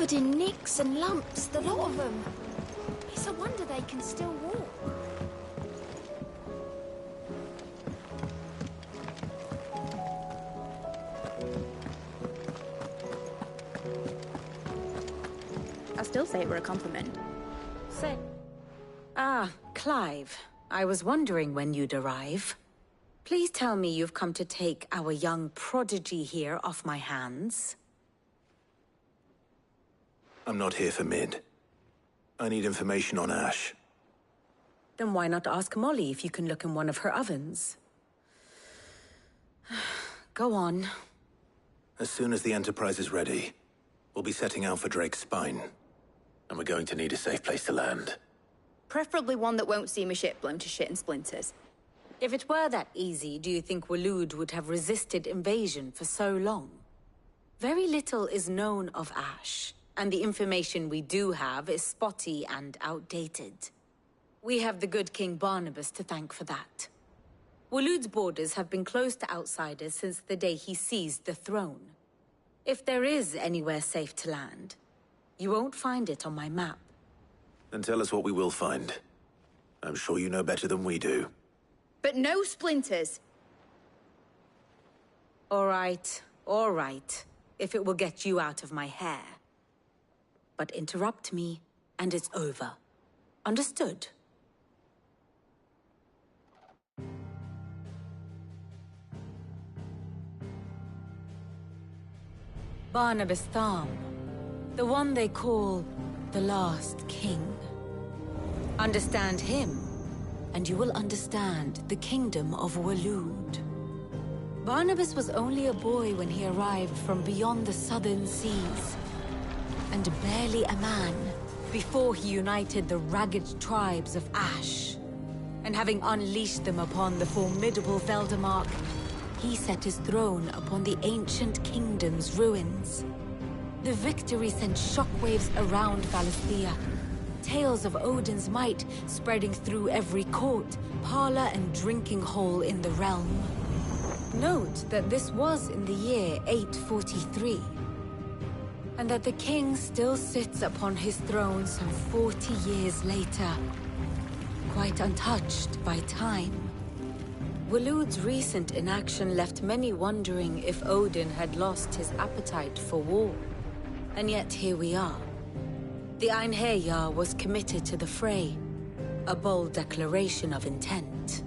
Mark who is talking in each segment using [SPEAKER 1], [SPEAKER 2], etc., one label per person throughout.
[SPEAKER 1] covered in nicks and lumps, the lot of them. It's a wonder they can still walk.
[SPEAKER 2] I still say it were a compliment.
[SPEAKER 3] Say. Ah, Clive. I was wondering when you'd arrive. Please tell me you've come to take our young prodigy here off my hands.
[SPEAKER 4] I'm not here for Mid. I need information on Ash.
[SPEAKER 3] Then why not ask Molly if you can look in one of her ovens? Go on.
[SPEAKER 4] As soon as the Enterprise is ready, we'll be setting out for Drake's Spine. And we're going to need a safe place to land.
[SPEAKER 2] Preferably one that won't see my ship blown to shit and splinters.
[SPEAKER 3] If it were that easy, do you think Waloed would have resisted invasion for so long? Very little is known of Ash, and the information we do have is spotty and outdated. We have the good King Barnabas to thank for that. Waloed's borders have been closed to outsiders since the day he seized the throne. If there is anywhere safe to land, you won't find it on my map.
[SPEAKER 4] Then tell us what we will find. I'm sure you know better than we do.
[SPEAKER 2] But no splinters!
[SPEAKER 3] All right, if it will get you out of my hair. But interrupt me, and it's over. Understood? Barnabas Tharm, the one they call the Last King. Understand him, and you will understand the kingdom of Waloed. Barnabas was only a boy when he arrived from beyond the southern seas, and barely a man before he united the ragged tribes of Ash. And having unleashed them upon the formidable Veldamark, he set his throne upon the ancient kingdom's ruins. The victory sent shockwaves around Valisthea, tales of Odin's might spreading through every court, parlor, and drinking hole in the realm. Note that this was in the year 843, and that the king still sits upon his throne some 40 years later, quite untouched by time. Waloed's recent inaction left many wondering if Odin had lost his appetite for war. And yet here we are. The Einherjar was committed to the fray, a bold declaration of intent.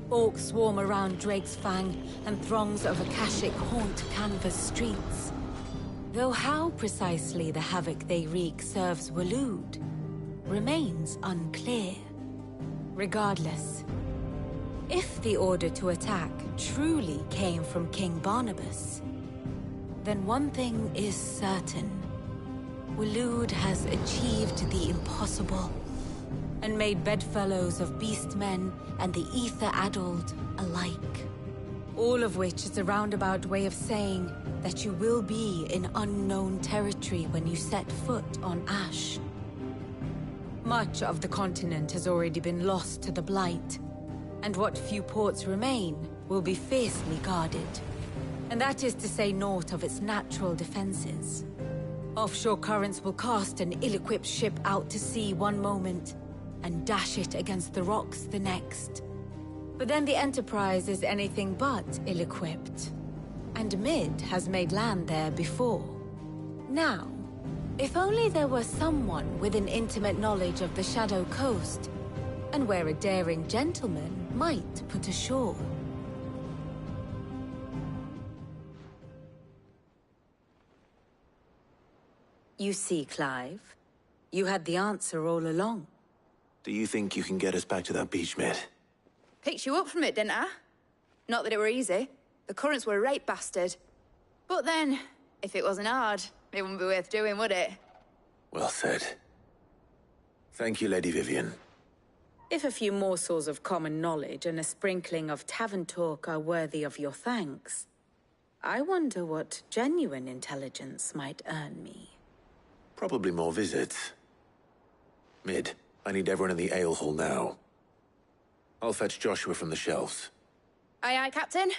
[SPEAKER 3] Orcs swarm around Drake's Fang, and throngs of Akashic haunt Canva's streets. Though how precisely the havoc they wreak serves Waloed remains unclear. Regardless, if the order to attack truly came from King Barnabas, then one thing is certain. Waloed has achieved the impossible, and made bedfellows of beastmen and the ether-addled alike. All of which is a roundabout way of saying that you will be in unknown territory when you set foot on Ash. Much of the continent has already been lost to the Blight, and what few ports remain will be fiercely guarded. And that is to say naught of its natural defenses. Offshore currents will cast an ill-equipped ship out to sea one moment, and dash it against the rocks the next. But then the Enterprise is anything but ill-equipped, and Mid has made land there before. Now, if only there were someone with an intimate knowledge of the Shadow Coast, and where a daring gentleman might put ashore. You see, Clive, you had the answer all along.
[SPEAKER 4] Do you think you can get us back to that beach, Mid?
[SPEAKER 2] Picked you up from it, didn't I? Not that it were easy. The currents were a right bastard. But then, if it wasn't hard, it wouldn't be worth doing, would it?
[SPEAKER 4] Well said. Thank you, Lady Vivian.
[SPEAKER 3] If a few morsels of common knowledge and a sprinkling of tavern talk are worthy of your thanks, I wonder what genuine intelligence might earn me.
[SPEAKER 4] Probably more visits. Mid, I need everyone in the ale hall now. I'll fetch Joshua from the shelves.
[SPEAKER 2] Aye, aye, Captain.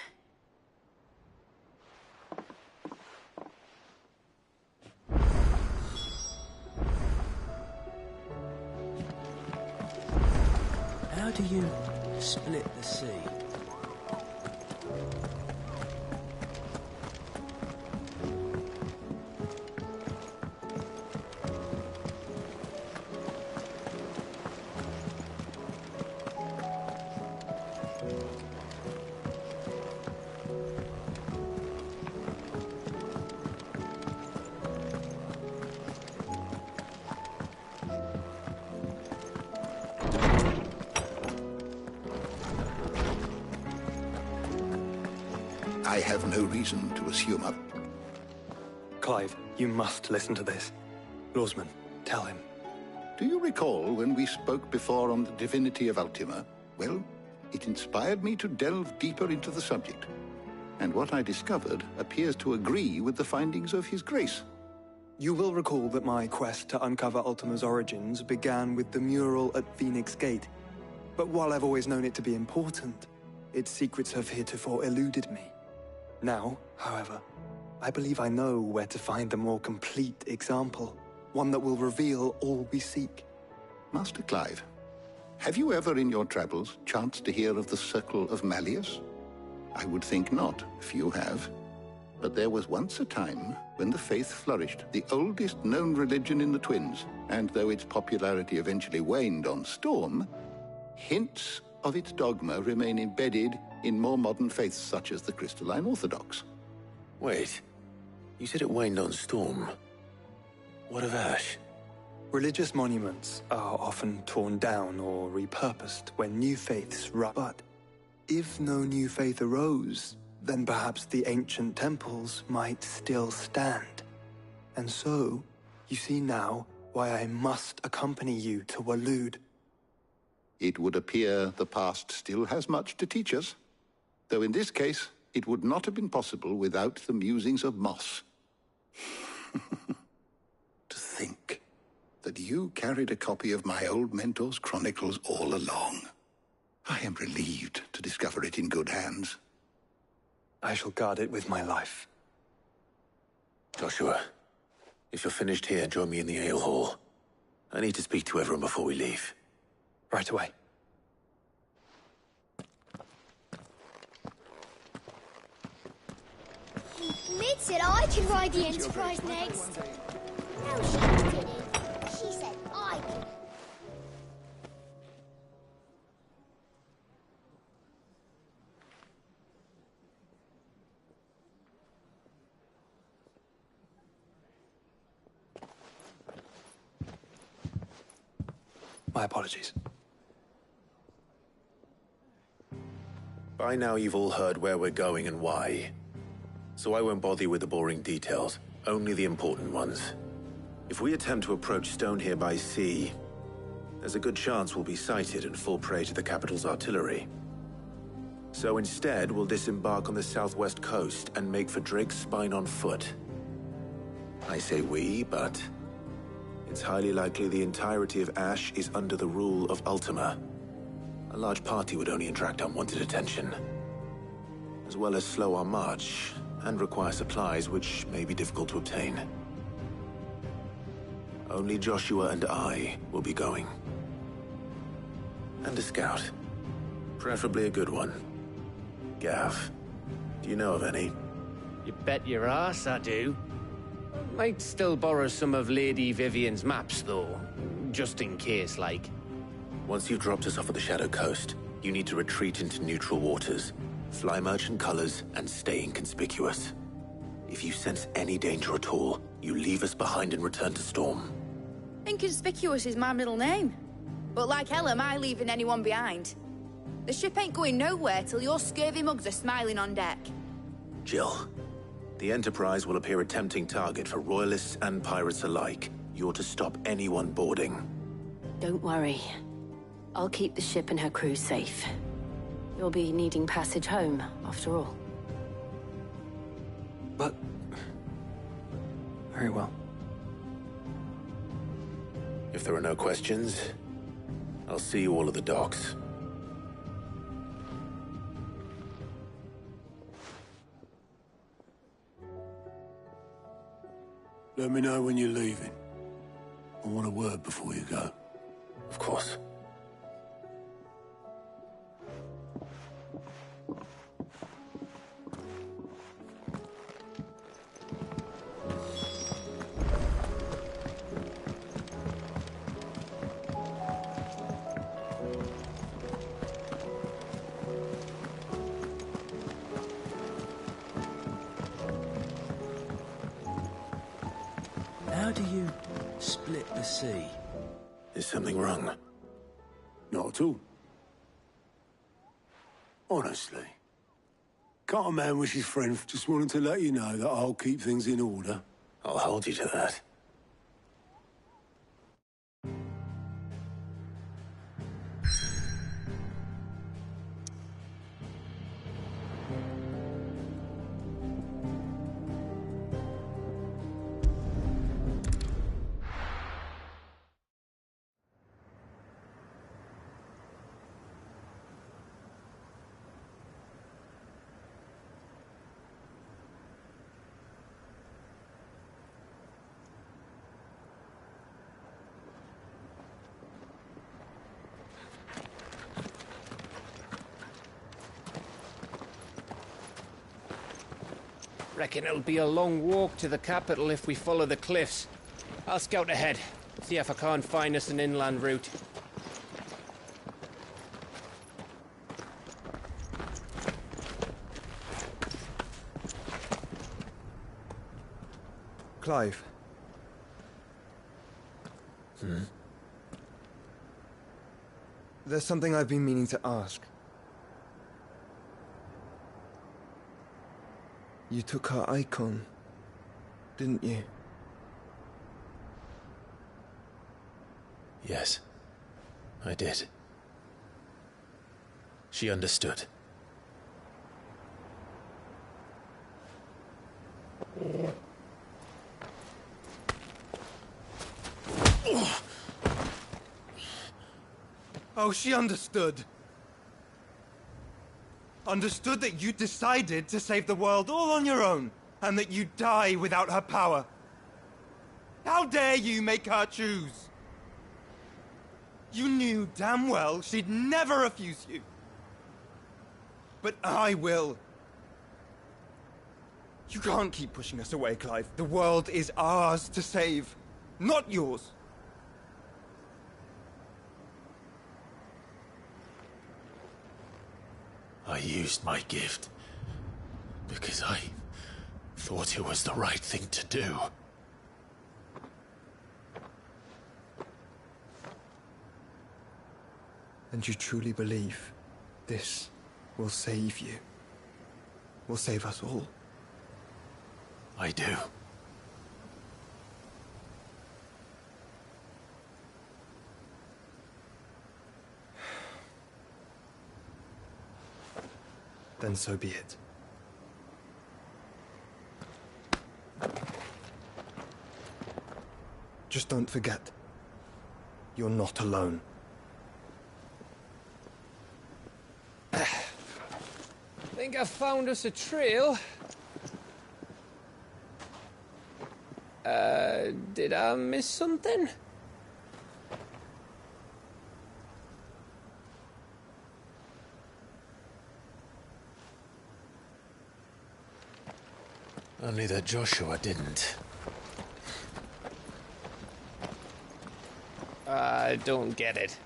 [SPEAKER 5] How do you split the sea?
[SPEAKER 6] I have no reason to assume
[SPEAKER 7] Clive, you must listen to this. Lawsman, tell him.
[SPEAKER 6] Do you recall when we spoke before on the divinity of Ultima? Well, it inspired me to delve deeper into the subject. And what I discovered appears to agree with the findings of His Grace.
[SPEAKER 7] You will recall that my quest to uncover Ultima's origins began with the mural at Phoenix Gate. But while I've always known it to be important, its secrets have heretofore eluded me. Now, however, I believe I know where to find the more complete example, one that will reveal all we seek.
[SPEAKER 6] Master Clive, have you ever in your travels chanced to hear of the Circle of Malleus? I would think not, if you have. But there was once a time when the faith flourished, the oldest known religion in the Twins, and though its popularity eventually waned on Storm, hints of its dogma remain embedded in more modern faiths such as the Crystalline Orthodox.
[SPEAKER 4] Wait, you said it waned on Storm. What of Ash?
[SPEAKER 7] Religious monuments are often torn down or repurposed when new faiths rise. But if no new faith arose, then perhaps the ancient temples might still stand. And so, you see now why I must accompany you to Waloed.
[SPEAKER 6] It would appear the past still has much to teach us, though in this case, it would not have been possible without the musings of Moss. To think that you carried a copy of my old mentor's chronicles all along. I am relieved to discover it in good hands.
[SPEAKER 7] I shall guard it with my life.
[SPEAKER 4] Joshua, if you're finished here, join me in the ale hall. I need to speak to everyone before we leave.
[SPEAKER 7] Right away.
[SPEAKER 8] Mid said I could ride the Enterprise next. No, she didn't. She said I could.
[SPEAKER 7] My apologies.
[SPEAKER 4] By now you've all heard where we're going and why. So I won't bother you with the boring details, only the important ones. If we attempt to approach Stone here by sea, there's a good chance we'll be sighted and fall prey to the capital's artillery. So instead, we'll disembark on the southwest coast and make for Drake's Spine on foot. I say we, but it's highly likely the entirety of Ash is under the rule of Ultima. A large party would only attract unwanted attention, as well as slow our march and require supplies which may be difficult to obtain. Only Joshua and I will be going. And a scout. Preferably a good one. Gav, do you know of any?
[SPEAKER 9] You bet your ass I do. Might still borrow some of Lady Vivian's maps, though. Just in case, like.
[SPEAKER 4] Once you've dropped us off at the Shadow Coast, you need to retreat into neutral waters, fly merchant colors, and stay inconspicuous. If you sense any danger at all, you leave us behind and return to Storm.
[SPEAKER 2] Inconspicuous is my middle name. But like hell am I leaving anyone behind. The ship ain't going nowhere till your scurvy mugs are smiling on deck.
[SPEAKER 4] Jill, the Enterprise will appear a tempting target for royalists and pirates alike. You're to stop anyone boarding.
[SPEAKER 3] Don't worry. I'll keep the ship and her crew safe. You'll be needing passage home, after all.
[SPEAKER 7] But... very well.
[SPEAKER 4] If there are no questions, I'll see you all at the docks.
[SPEAKER 10] Let me know when you're leaving. I want a word before you go.
[SPEAKER 4] Of course.
[SPEAKER 5] Why do you split the sea?
[SPEAKER 4] Is something wrong?
[SPEAKER 10] Not at all. Honestly. Can't a man wish his friend just wanted to let you know that I'll keep things in order?
[SPEAKER 4] I'll hold you to that.
[SPEAKER 9] Reckon it'll be a long walk to the capital if we follow the cliffs. I'll scout ahead, see if I can't find us an inland route.
[SPEAKER 7] Clive. There's something I've been meaning to ask. You took her icon, didn't you?
[SPEAKER 4] Yes, I did. She understood.
[SPEAKER 7] Oh, she understood. Understood that you decided to save the world all on your own, and that you'd die without her power. How dare you make her choose? You knew damn well she'd never refuse you. But I will. You can't keep pushing us away, Clive. The world is ours to save, not yours.
[SPEAKER 4] I used my gift because I thought it was the right thing to do.
[SPEAKER 7] And you truly believe this will save you? Will save us all?
[SPEAKER 4] I do.
[SPEAKER 7] Then so be it. Just don't forget, you're not alone.
[SPEAKER 9] Think I found us a trail. Did I miss something?
[SPEAKER 4] Only that Joshua didn't.
[SPEAKER 9] I don't get it.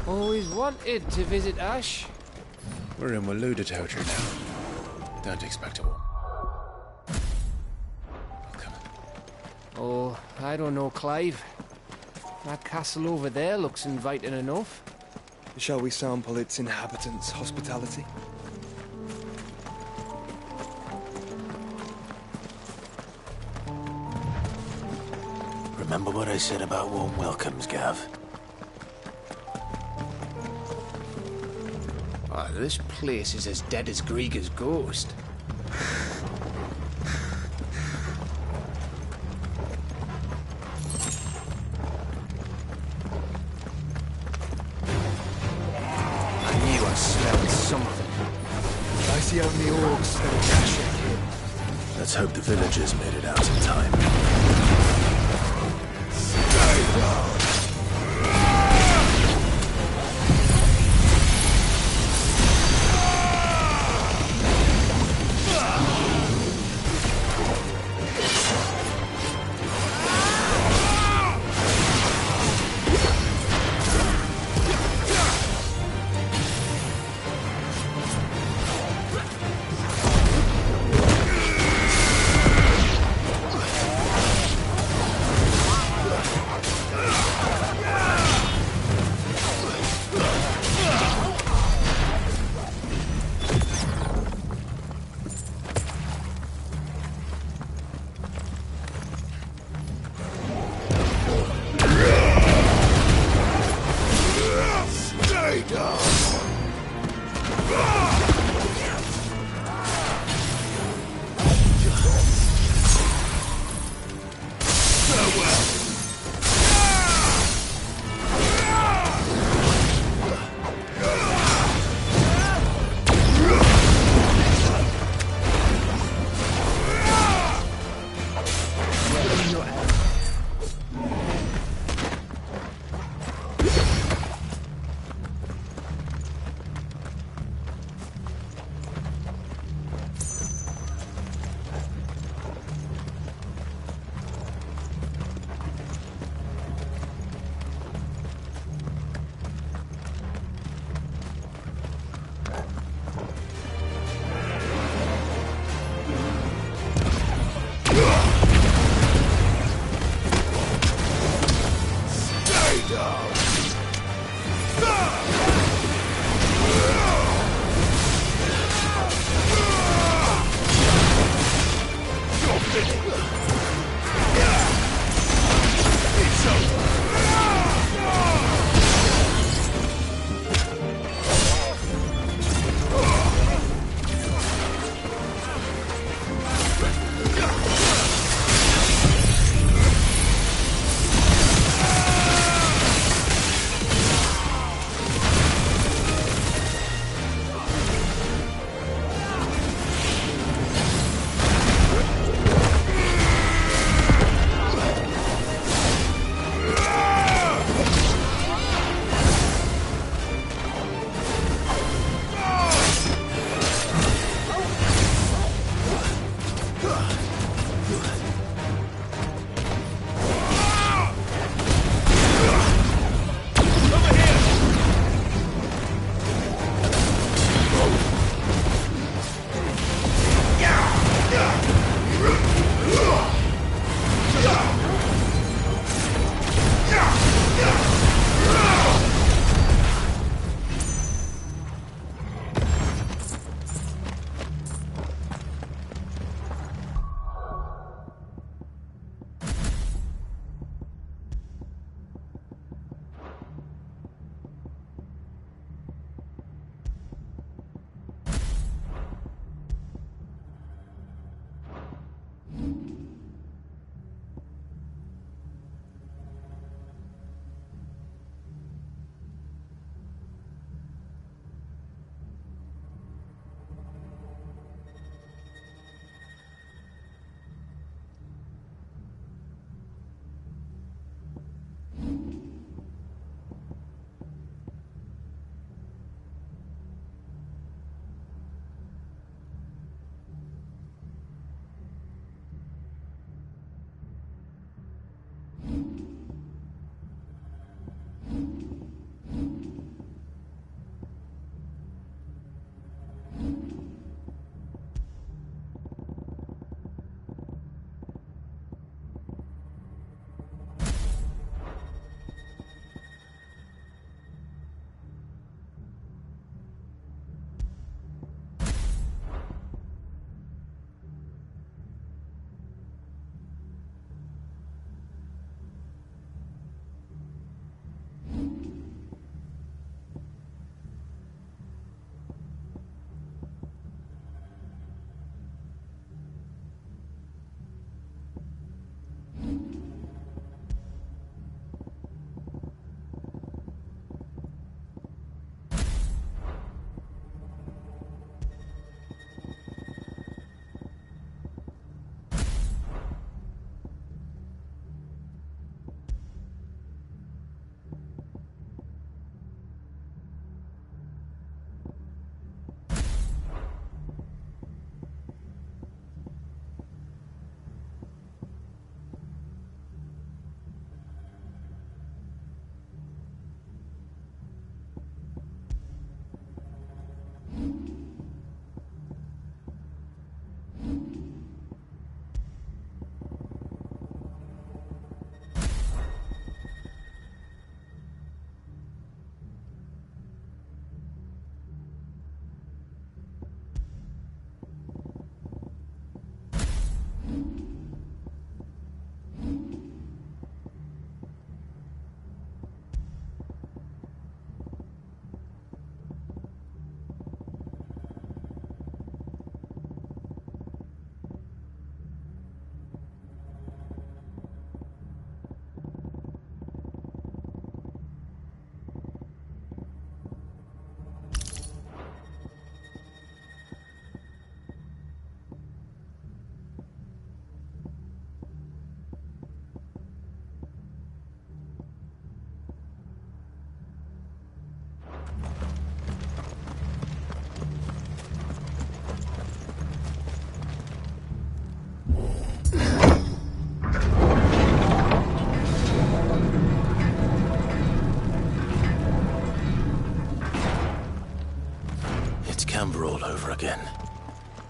[SPEAKER 9] Always wanted to visit Ash.
[SPEAKER 4] We're in Waluda territory now. Don't expect a war. Welcome.
[SPEAKER 9] Oh, I don't know, Clive. That castle over there looks inviting enough.
[SPEAKER 7] Shall we sample its inhabitants' hospitality?
[SPEAKER 4] Remember what I said about warm welcomes, Gav?
[SPEAKER 9] This place is as dead as Grieger's ghost. I knew I smelled something.
[SPEAKER 7] I see only orcs that are dashing here.
[SPEAKER 4] Let's hope the villagers made it out in time. Camber all over again.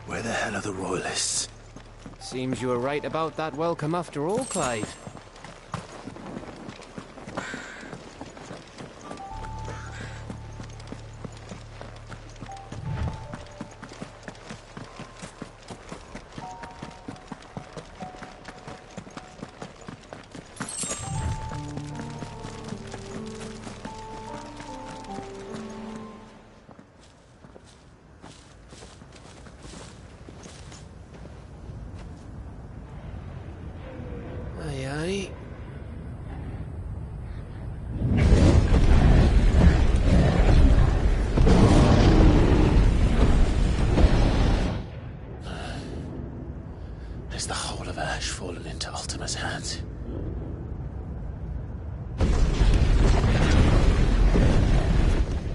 [SPEAKER 4] Where the hell are the royalists?
[SPEAKER 9] Seems you were right about that welcome after all, Clive. Aye.
[SPEAKER 4] Has the whole of Ash fallen into Ultima's hands?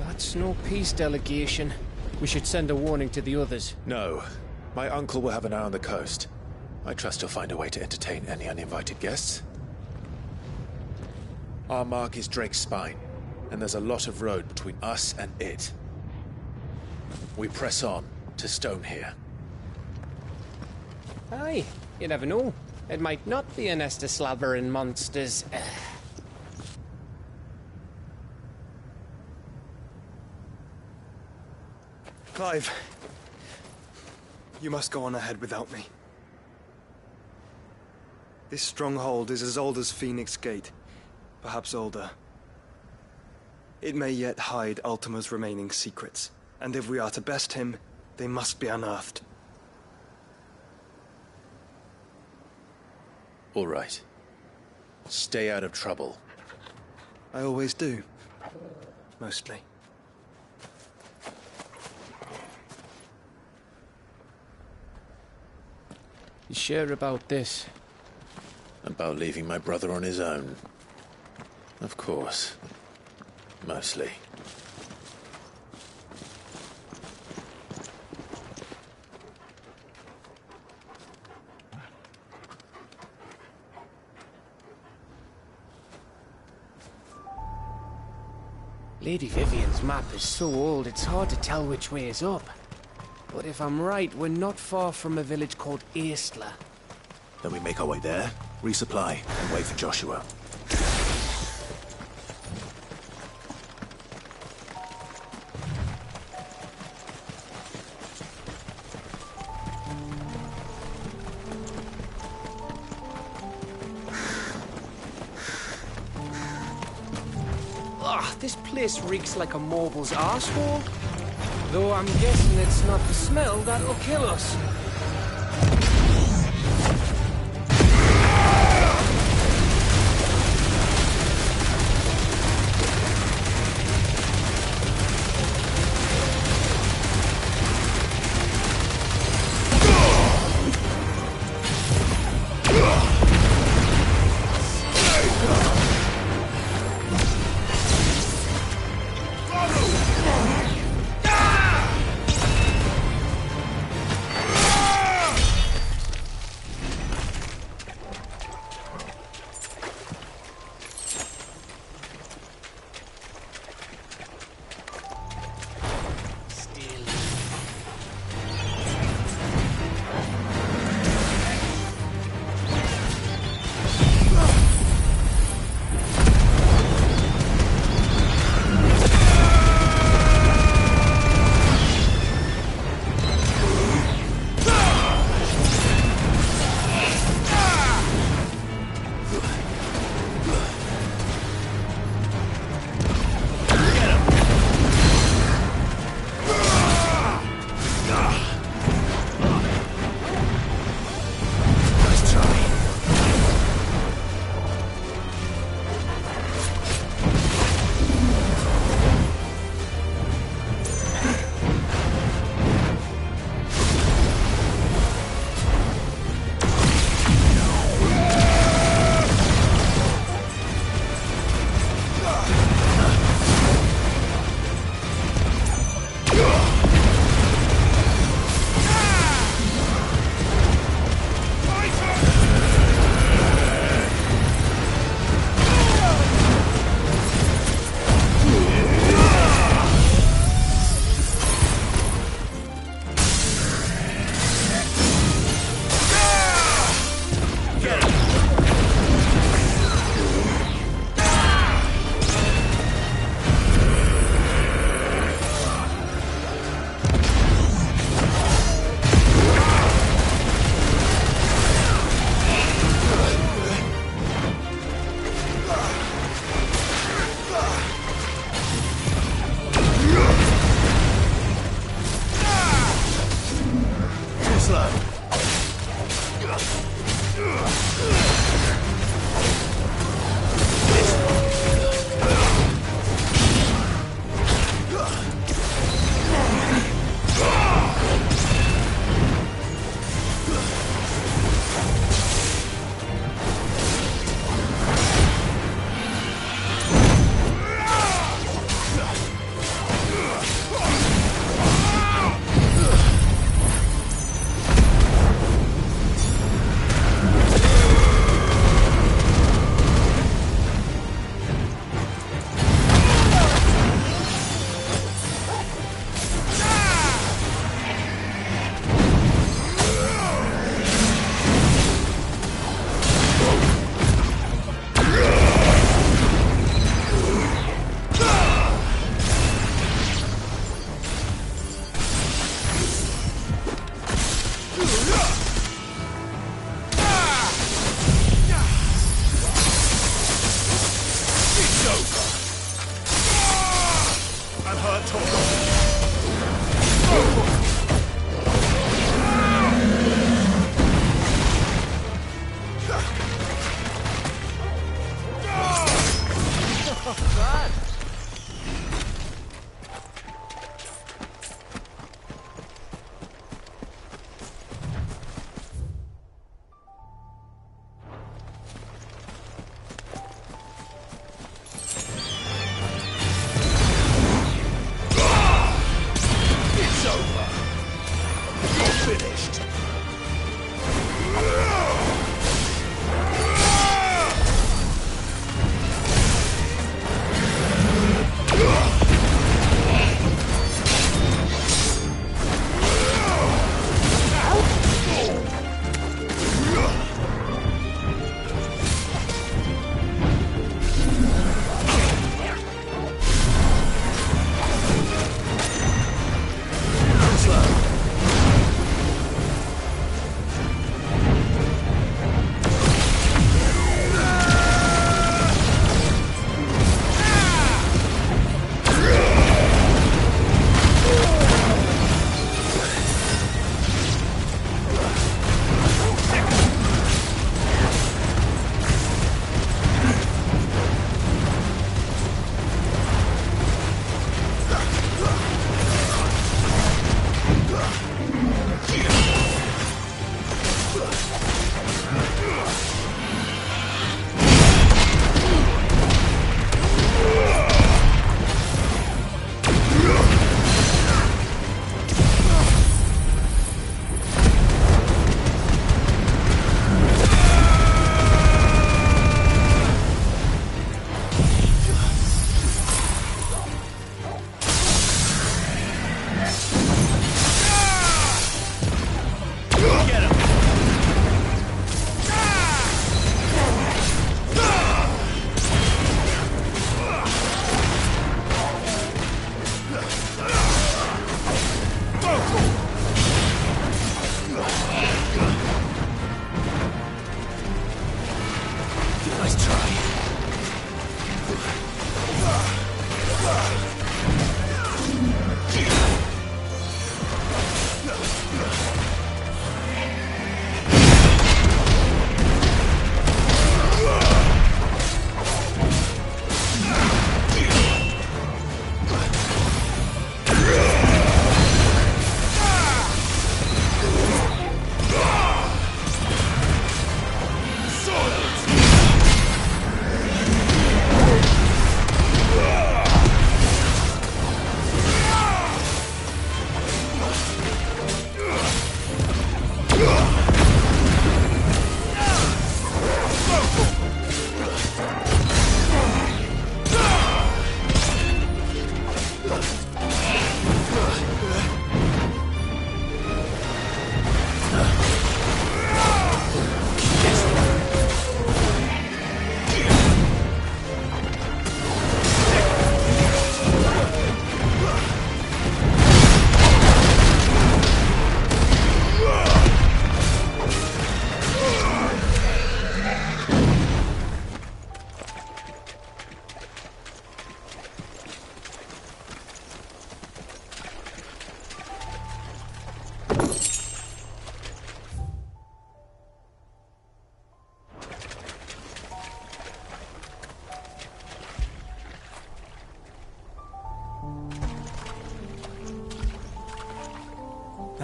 [SPEAKER 9] That's no peace delegation. We should send a warning to the others.
[SPEAKER 4] No. My uncle will have an eye on the coast. I trust he'll find a way to entertain any uninvited guests. Our mark is Drake's Spine, and there's a lot of road between us and it. We press on to Stone here.
[SPEAKER 9] Aye, you never know. It might not be a nest of slabbering monsters.
[SPEAKER 7] Clive, you must go on ahead without me. This stronghold is as old as Phoenix Gate, perhaps older. It may yet hide Ultima's remaining secrets, and if we are to best him, they must be unearthed.
[SPEAKER 4] All right. Stay out of trouble.
[SPEAKER 7] I always do. Mostly.
[SPEAKER 9] You sure about this?
[SPEAKER 4] About leaving my brother on his own. Of course. Mostly.
[SPEAKER 9] Lady Vivian's map is so old it's hard to tell which way is up. But if I'm right, we're not far from a village called Aistla.
[SPEAKER 4] Then we make our way there, resupply, and wait for Joshua.
[SPEAKER 9] Ugh, this place reeks like a mobile's arsehole. Though I'm guessing it's not the smell that'll kill us.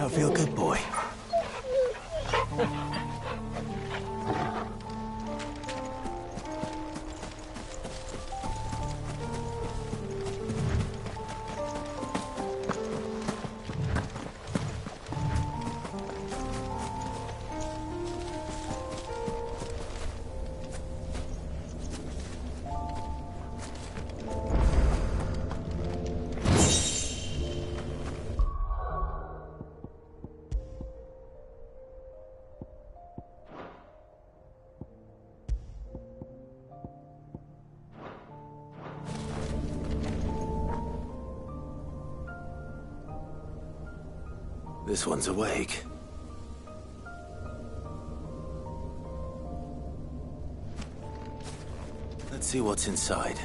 [SPEAKER 5] That'll feel good, boy.
[SPEAKER 4] This one's awake. Let's see what's inside.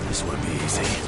[SPEAKER 4] This won't be easy.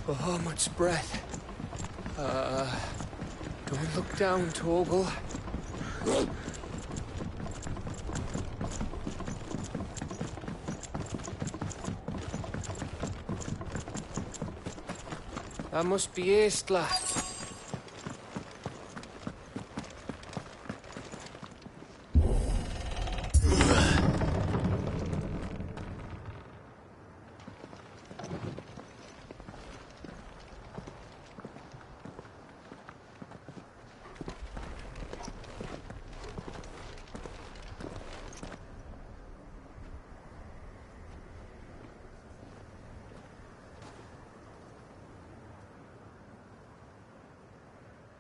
[SPEAKER 9] Oh, much breath. Don't look down, Torgal. That must be Eastla.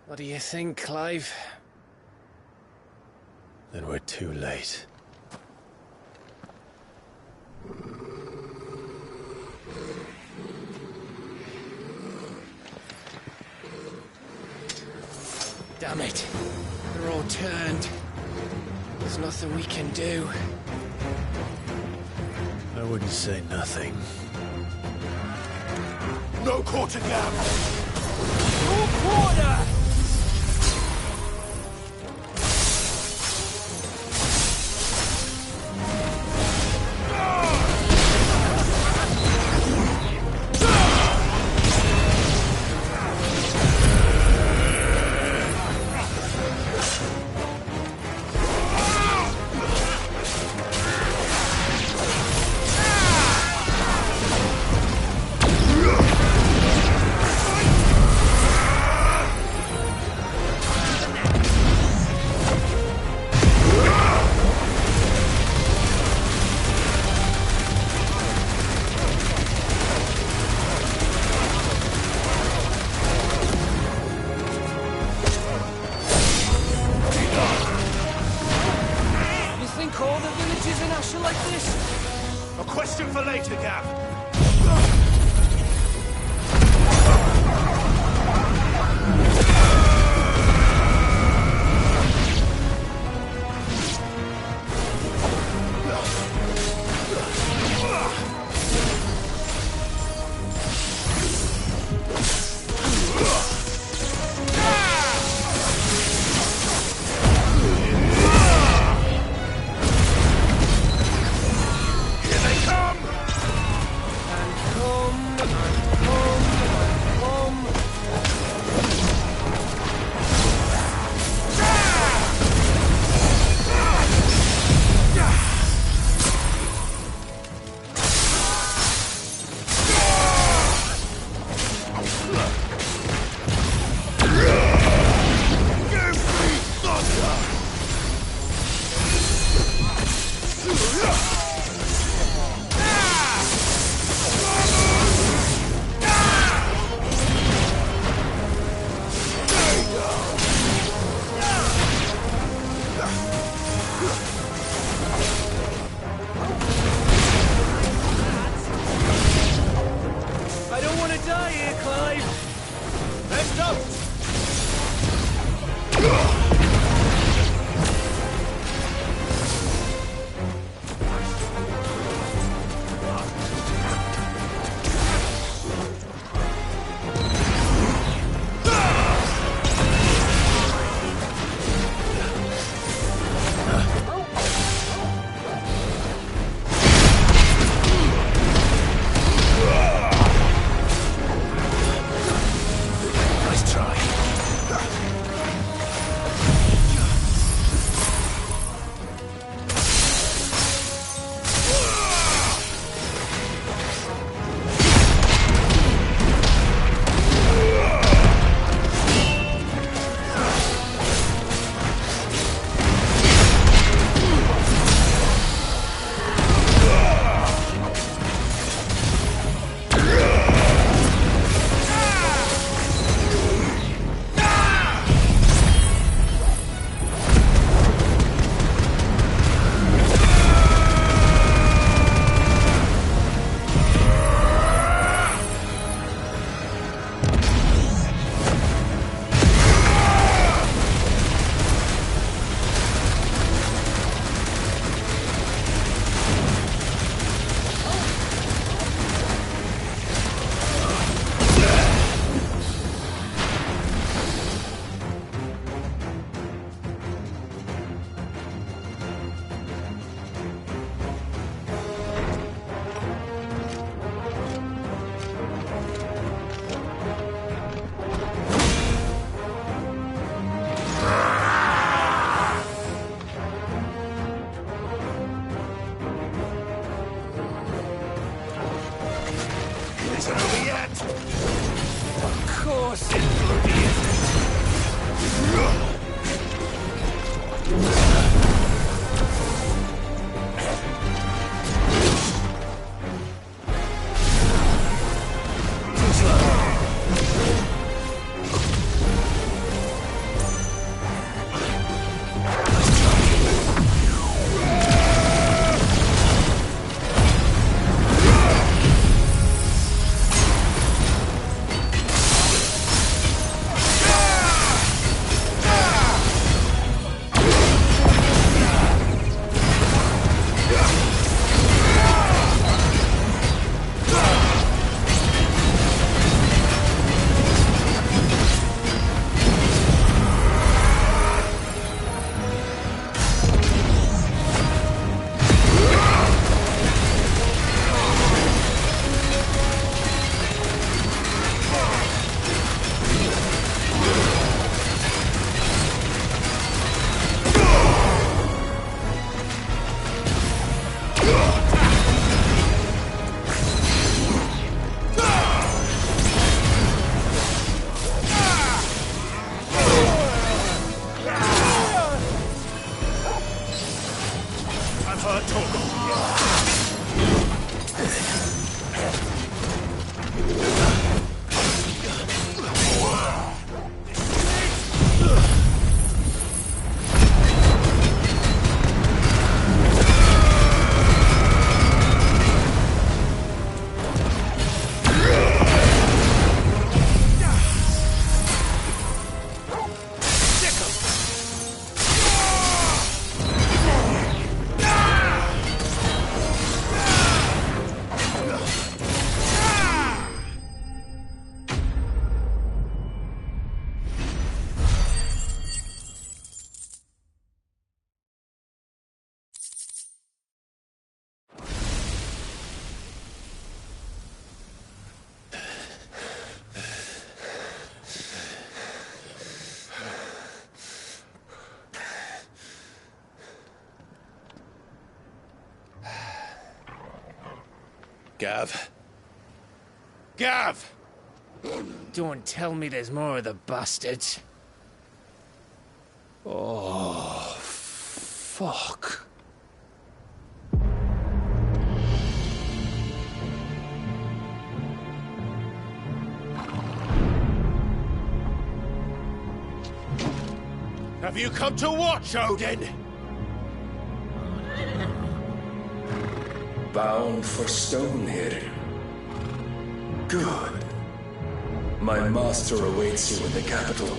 [SPEAKER 9] What do you think, Clive?
[SPEAKER 4] Then we're too late.
[SPEAKER 9] Damn it. They're all turned. There's nothing we can do.
[SPEAKER 4] I wouldn't say nothing.
[SPEAKER 10] No quarter gap!
[SPEAKER 9] No quarter!
[SPEAKER 11] question for later, Gav.
[SPEAKER 4] Gav? Gav!
[SPEAKER 9] Don't tell me there's more of the bastards. Oh, fuck.
[SPEAKER 4] Have you come to watch, Odin?
[SPEAKER 11] Bound for stone here. Good. My master awaits you in the capital,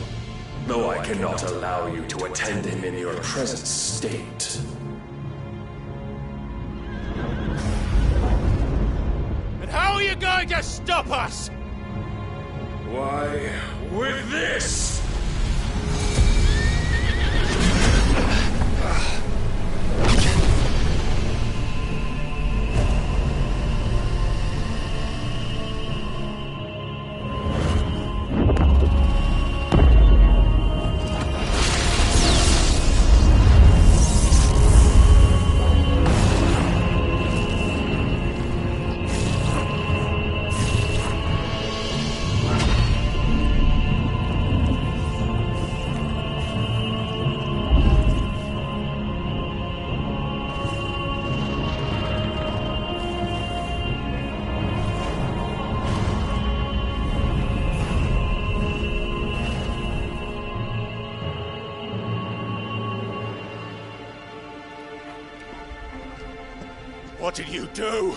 [SPEAKER 11] though I cannot allow you to attend him in your present state.
[SPEAKER 4] And how are you going to stop us?
[SPEAKER 11] Why, with this!
[SPEAKER 4] What did you do?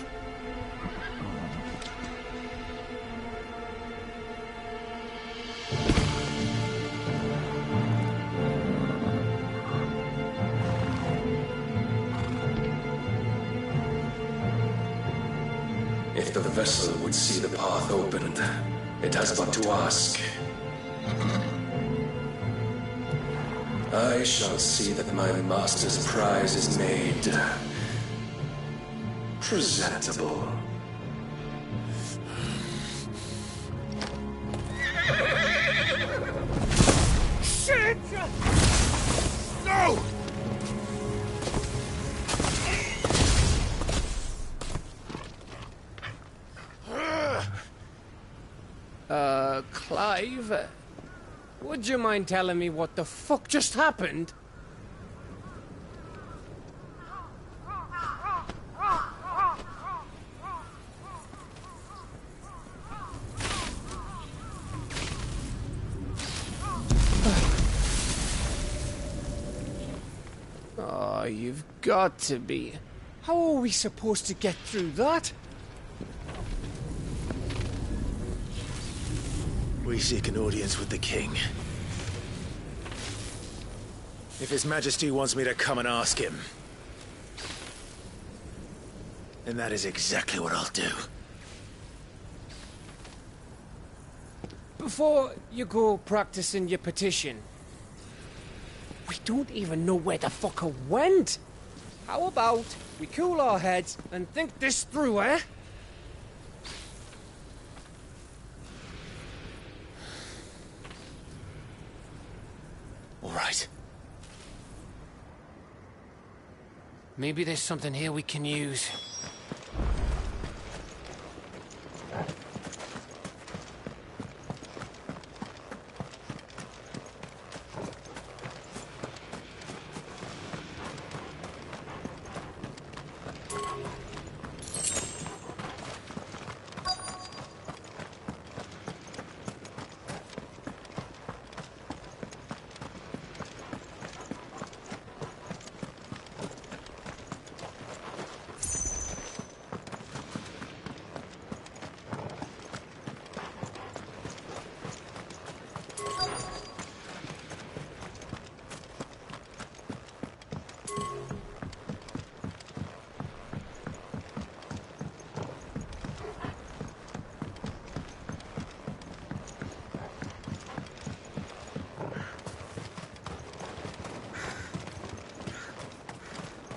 [SPEAKER 11] If the vessel would see the path opened, it has but to ask. I shall see that my master's prize is made presentable.
[SPEAKER 4] Shit! No!
[SPEAKER 9] Clive? Would you mind telling me what the fuck just happened? Oh, you've got to be. How are we supposed to get through that?
[SPEAKER 4] We seek an audience with the king. If His Majesty wants me to come and ask him, then that is exactly what I'll do.
[SPEAKER 9] Before you go practicing your petition, we don't even know where the fucker went. How about we cool our heads and think this through, eh?
[SPEAKER 4] All right.
[SPEAKER 9] Maybe there's something here we can use.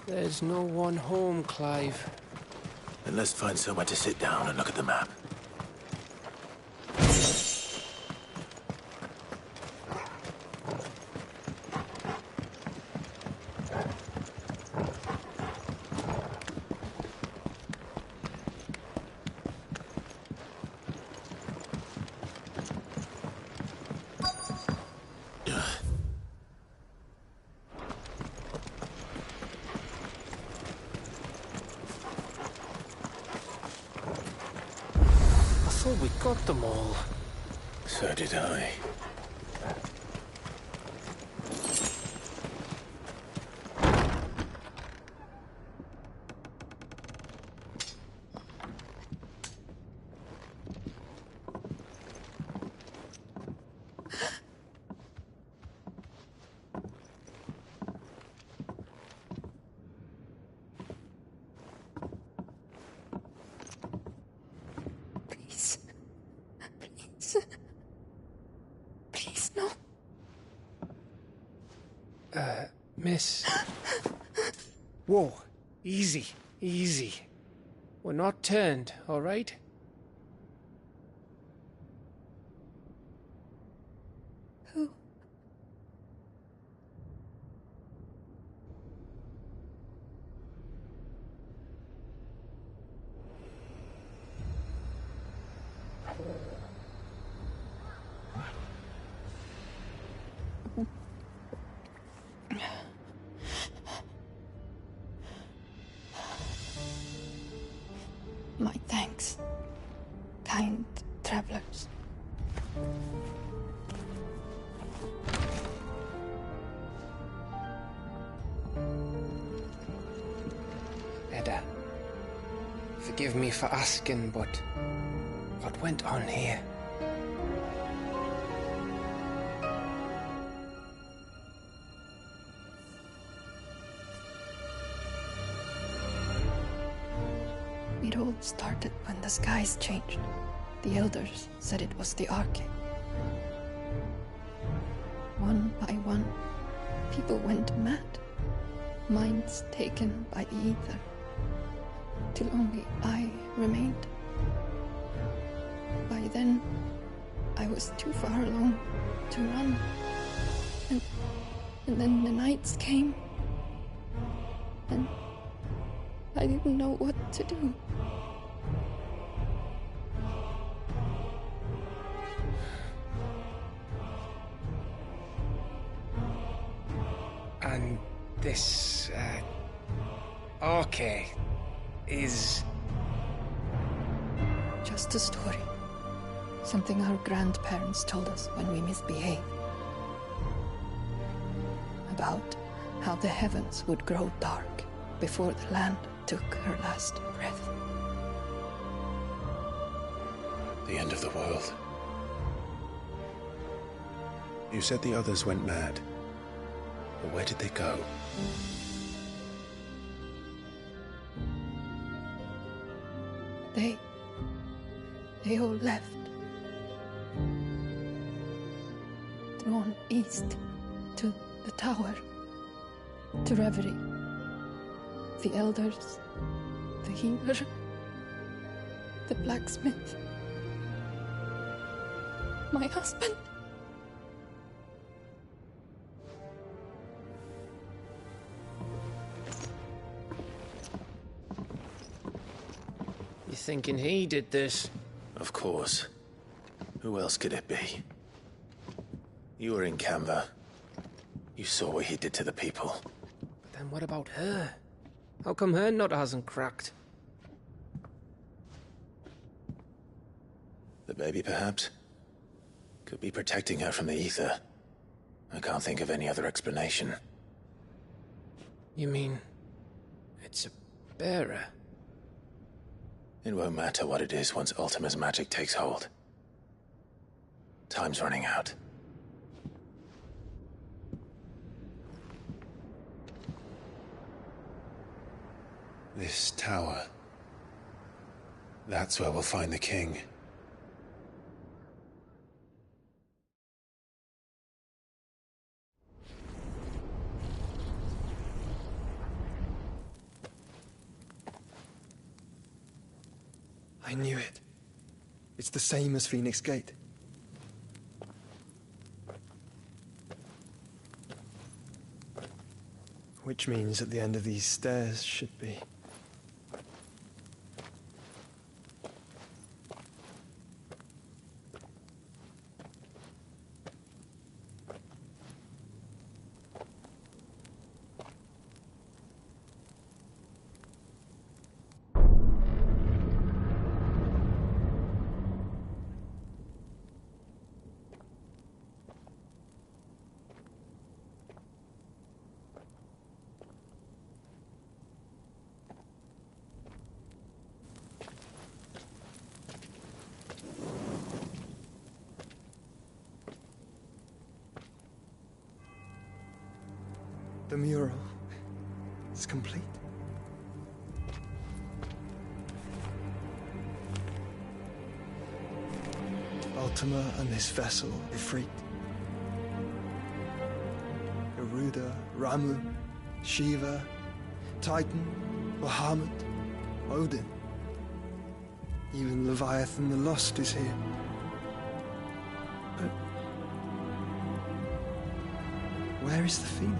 [SPEAKER 9] There's no one home, Clive.
[SPEAKER 4] Then let's find somewhere to sit down and look at the map.
[SPEAKER 9] we got them all.
[SPEAKER 4] So did I.
[SPEAKER 2] Please, no.
[SPEAKER 9] Miss. Whoa, easy, easy. We're not turned, all right?
[SPEAKER 2] Who? My thanks, kind travelers.
[SPEAKER 9] Edda, forgive me for asking, but what went on here?
[SPEAKER 2] It all started when the skies changed. The elders said it was the Arcade. One by one, people went mad. Minds taken by the ether. Till only I remained. By then, I was too far along to run. And then the nights came. And I didn't know what to do.
[SPEAKER 9] And this, Arcade is...
[SPEAKER 2] Just a story. Something our grandparents told us when we misbehaved. About how the heavens would grow dark before the land took her last breath.
[SPEAKER 4] The end of the world. You said the others went mad. But where did they go?
[SPEAKER 2] They all left. Drawn east to the tower, to reverie. The elders, the healer, the blacksmith, my husband.
[SPEAKER 9] You thinking he did this?
[SPEAKER 4] Of course. Who else could it be? You were in Canva. You saw what he did to the people.
[SPEAKER 9] But then what about her? How come her nut hasn't cracked?
[SPEAKER 4] The baby, perhaps? Could be protecting her from the ether. I can't think of any other explanation.
[SPEAKER 9] You mean... it's a bearer?
[SPEAKER 4] It won't matter what it is once Ultima's magic takes hold. Time's running out. This tower. That's where we'll find the king.
[SPEAKER 7] I knew it. It's the same as Phoenix Gate. Which means at the end of these stairs should be... The mural is complete. Ultima and this vessel, Ifrit. Garuda, Ramu, Shiva, Titan, Bahamut, Odin. Even Leviathan the Lost is here. But where is the Phoenix?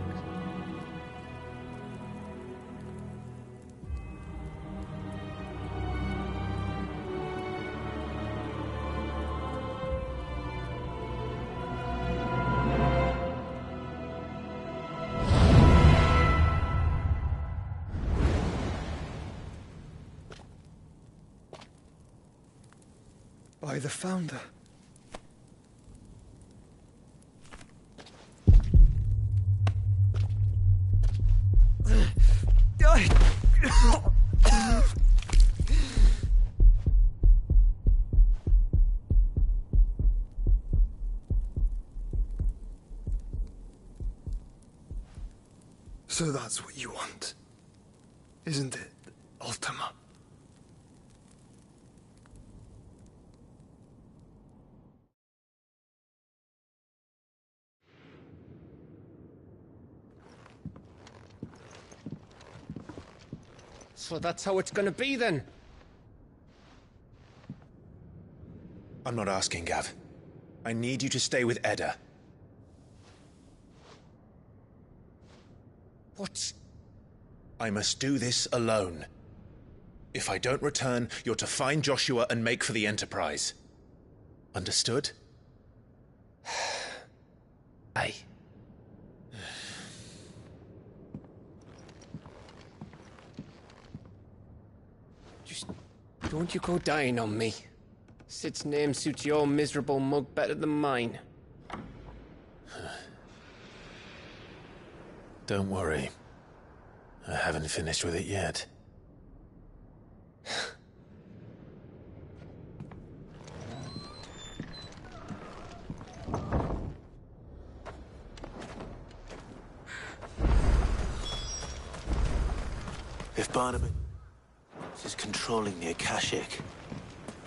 [SPEAKER 7] By the Founder. So that's what you want, isn't it, Ultima?
[SPEAKER 9] So that's how it's gonna be then?
[SPEAKER 4] I'm not asking, Gav. I need you to stay with Edda.
[SPEAKER 9] What?
[SPEAKER 4] I must do this alone. If I don't return, you're to find Joshua and make for the Enterprise. Understood? Aye.
[SPEAKER 9] Just don't you go dying on me. Sid's name suits your miserable mug better than mine.
[SPEAKER 4] Don't worry. I haven't finished with it yet. If Barnabas is controlling the Akashic,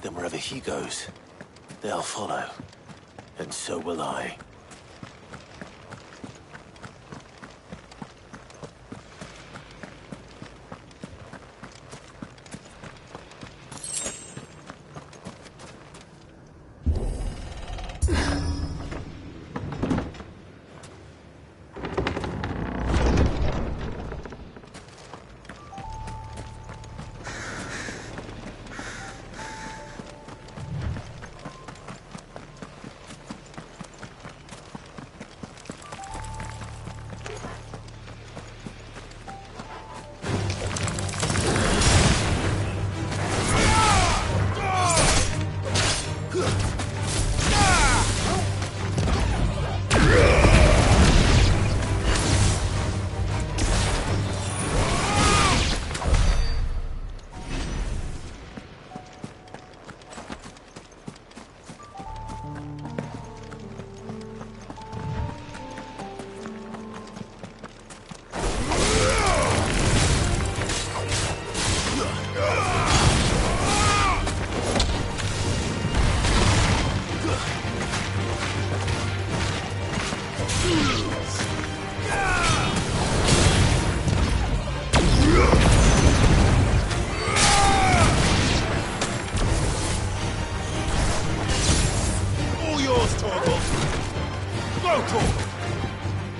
[SPEAKER 4] then wherever he goes, they'll follow. And so will I.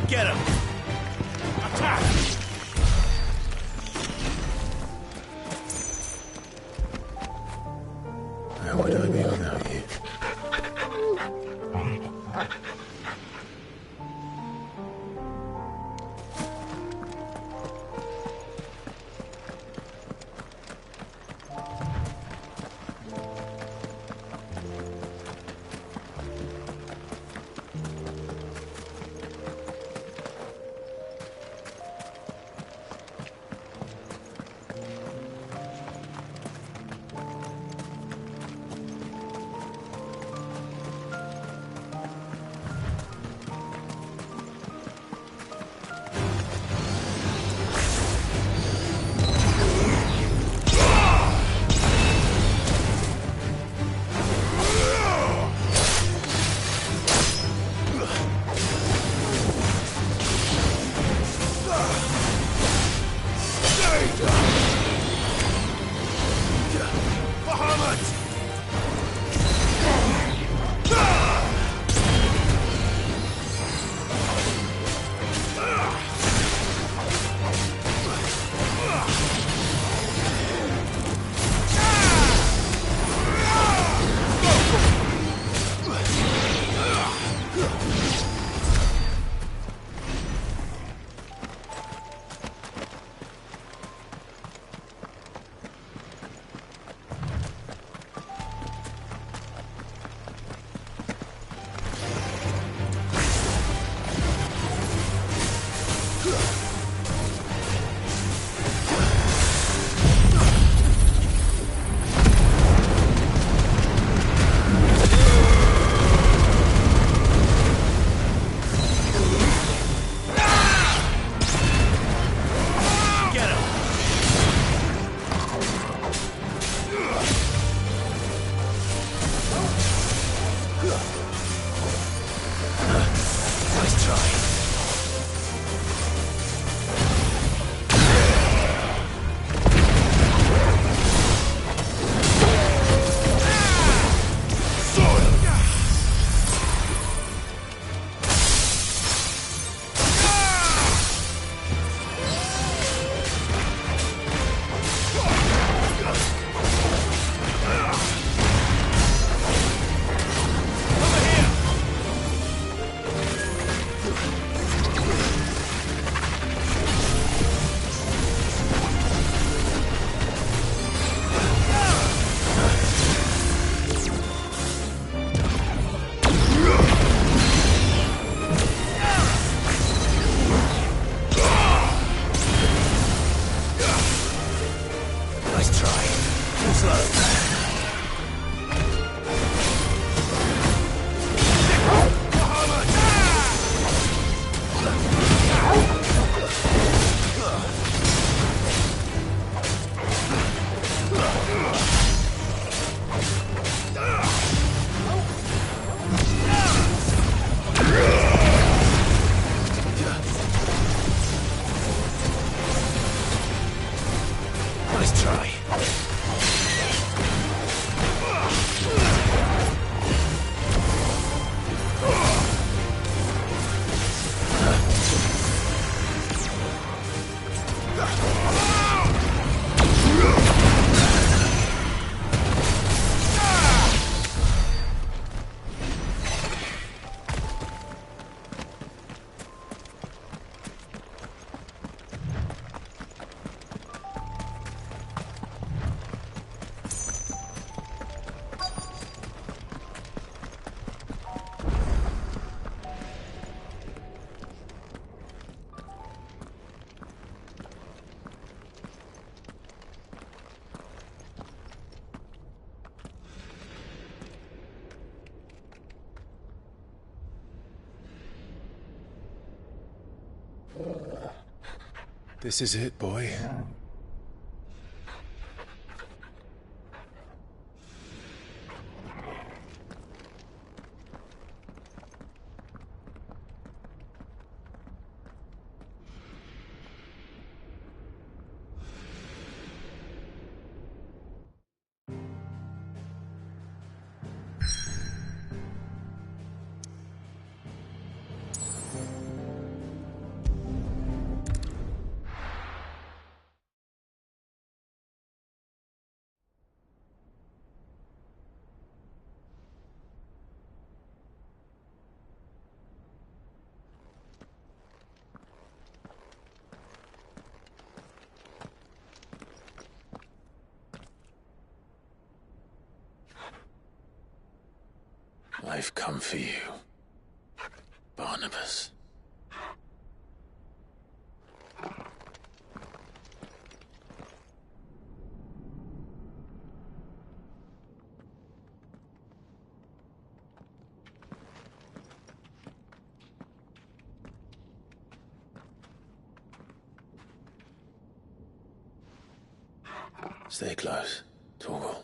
[SPEAKER 4] Get him! Attack! How would I be without you?
[SPEAKER 11] Nice try.
[SPEAKER 10] This is it, boy. I've come for you, Barnabas. Stay close, Dongo.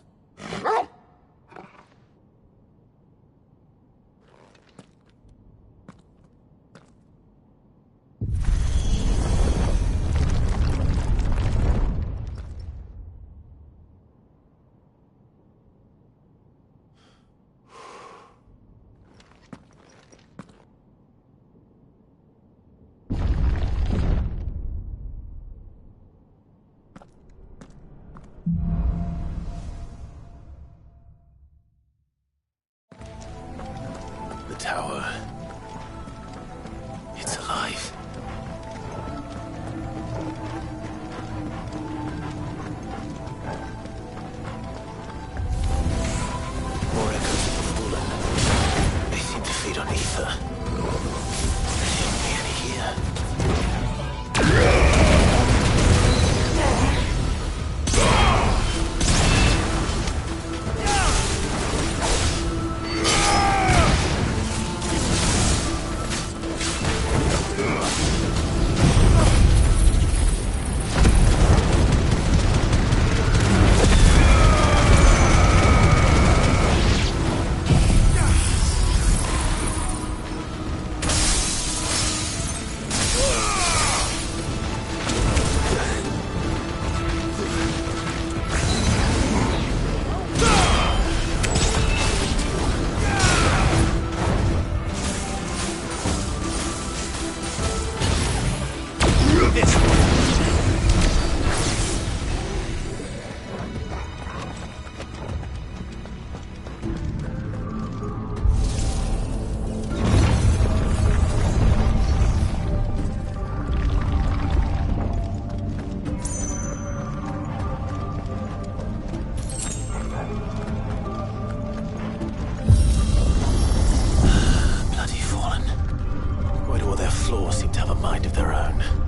[SPEAKER 4] claws seem to have a mind of their own.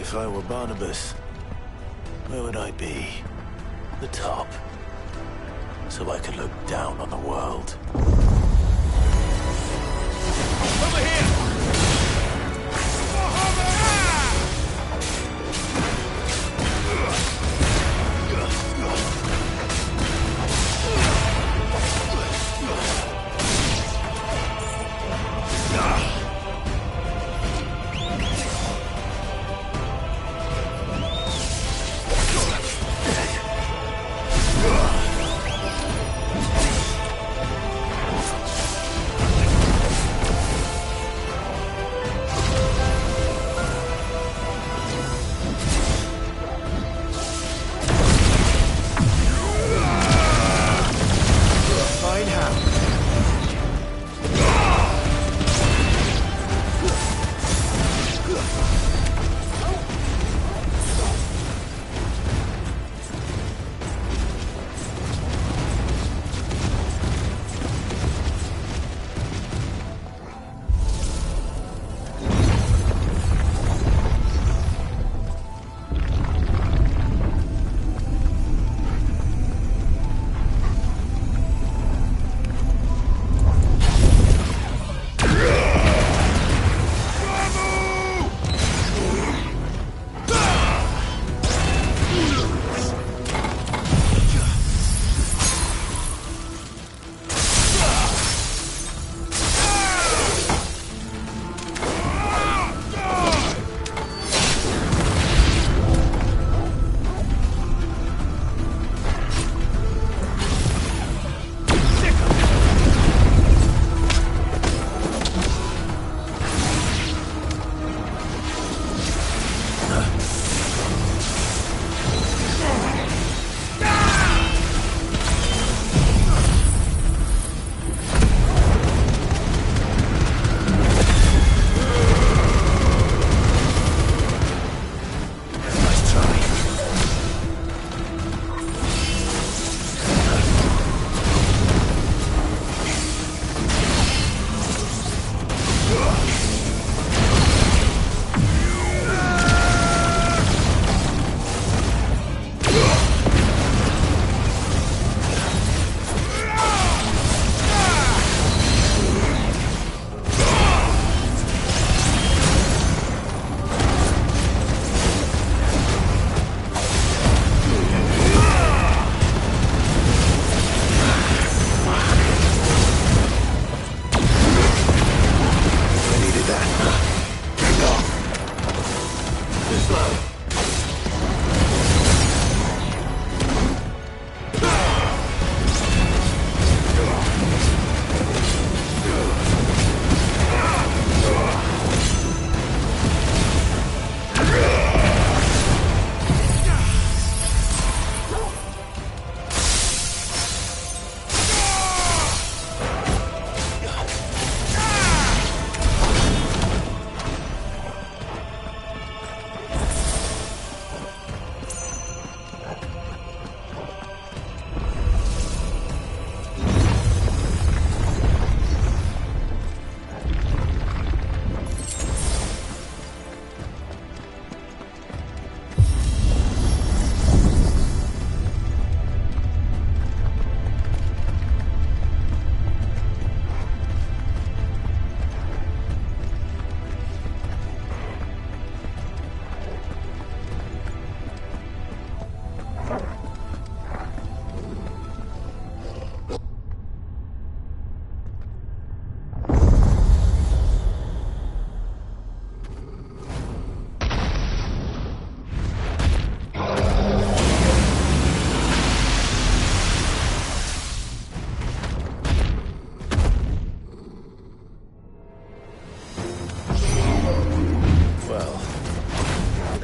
[SPEAKER 5] If I were Barnabas, where would I be? The top. So I could look down on the world.
[SPEAKER 9] Over here!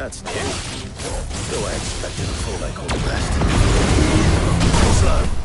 [SPEAKER 5] That's new. Though I expected a full like all the rest. Slow.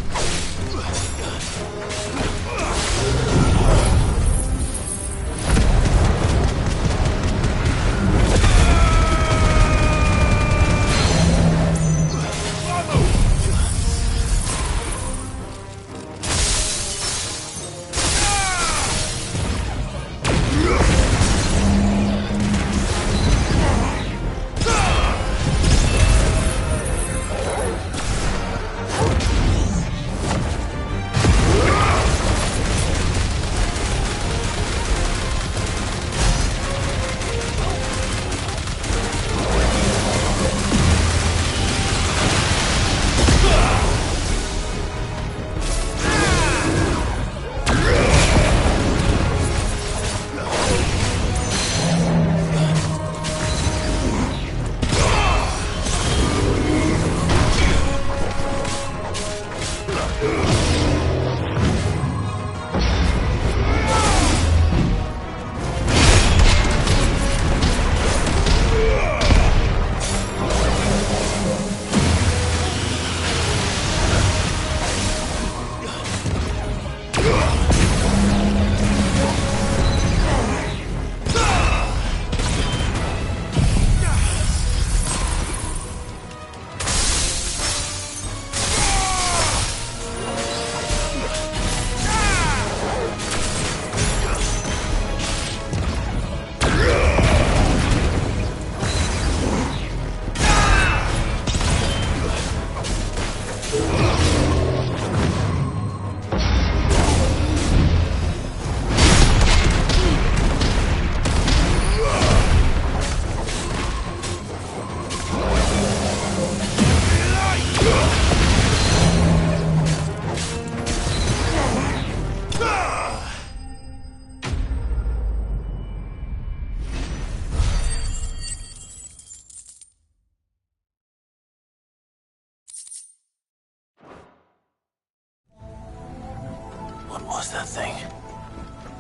[SPEAKER 5] was that thing?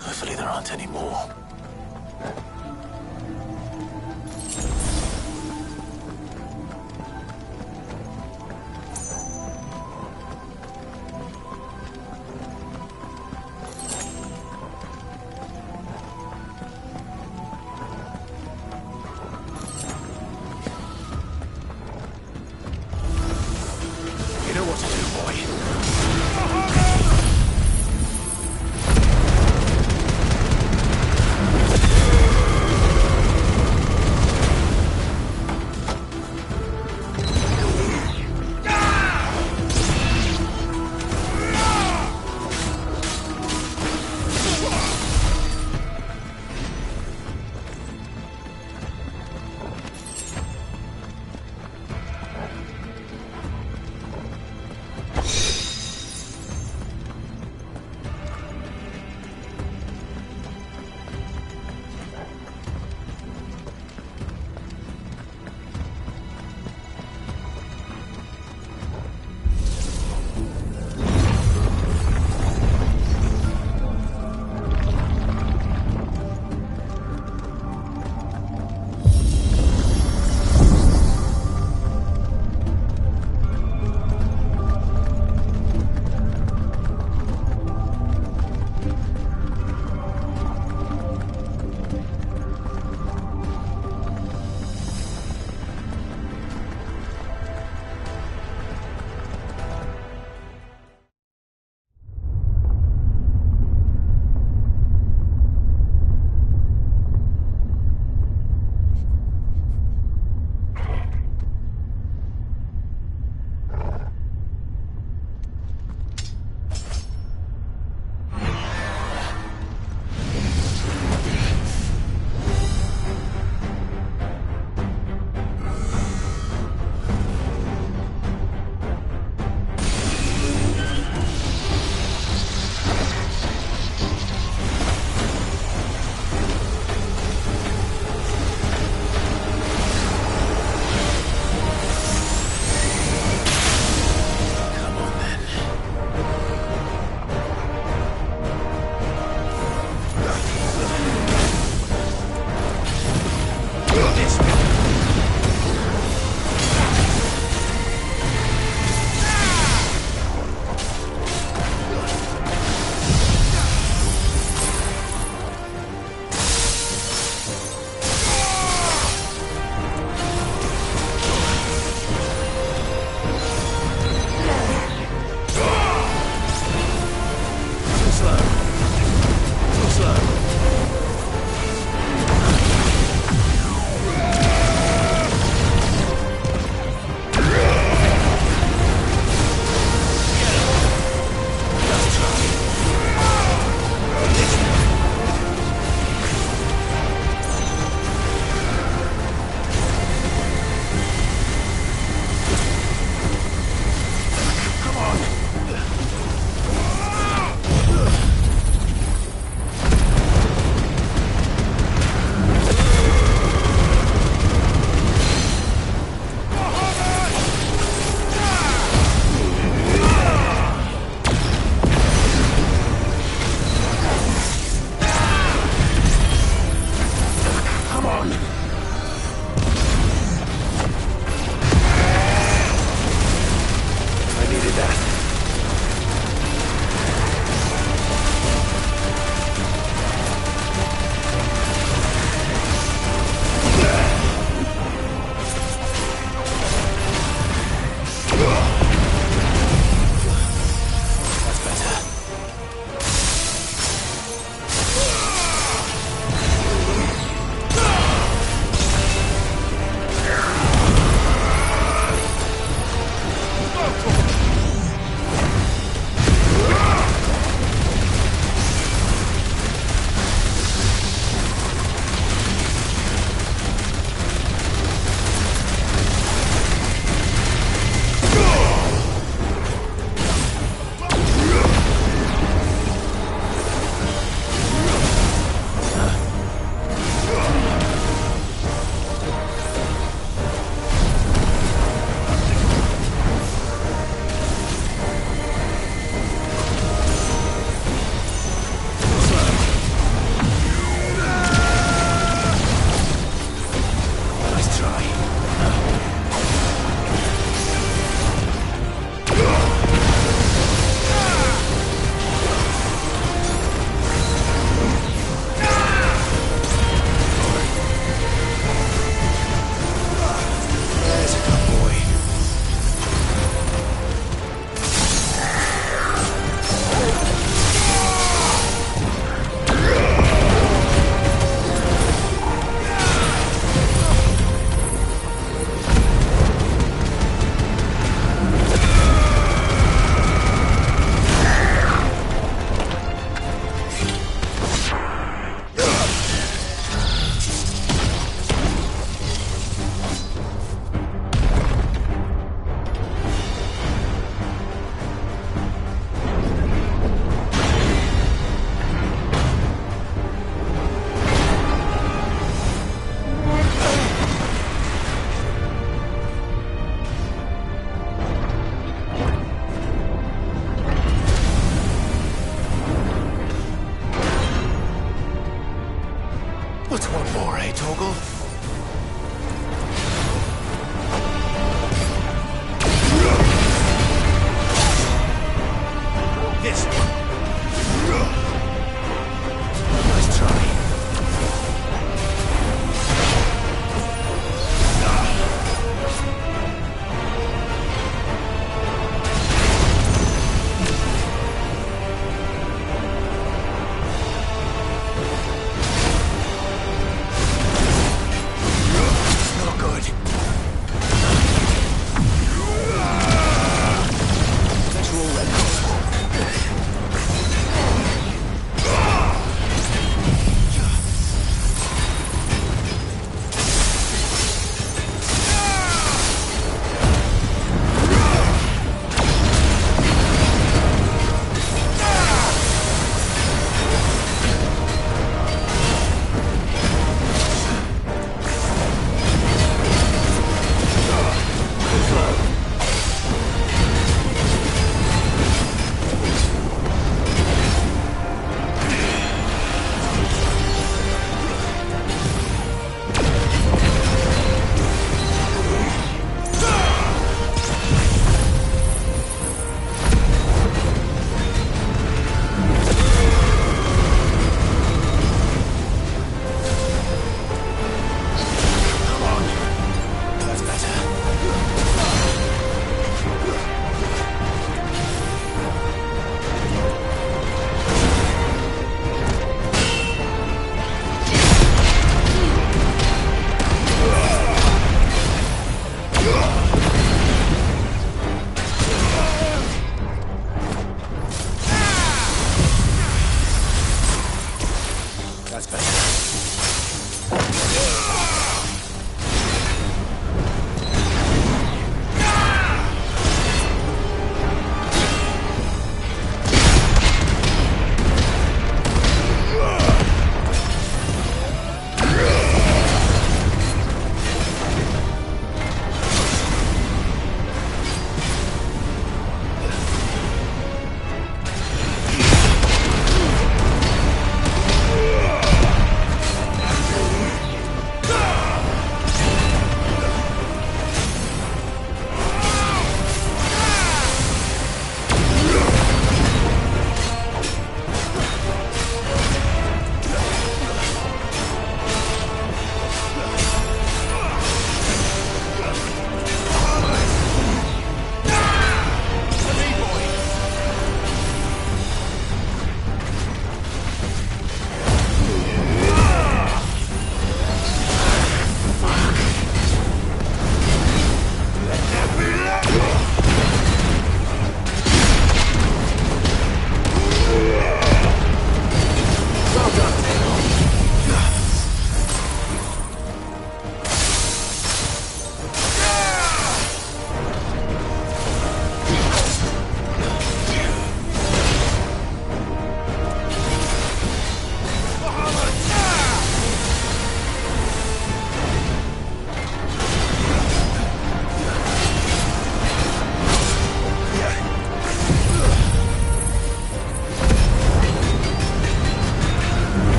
[SPEAKER 5] Hopefully there aren't any more.
[SPEAKER 4] You know what to do, boy.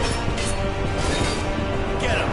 [SPEAKER 5] foot. Get him!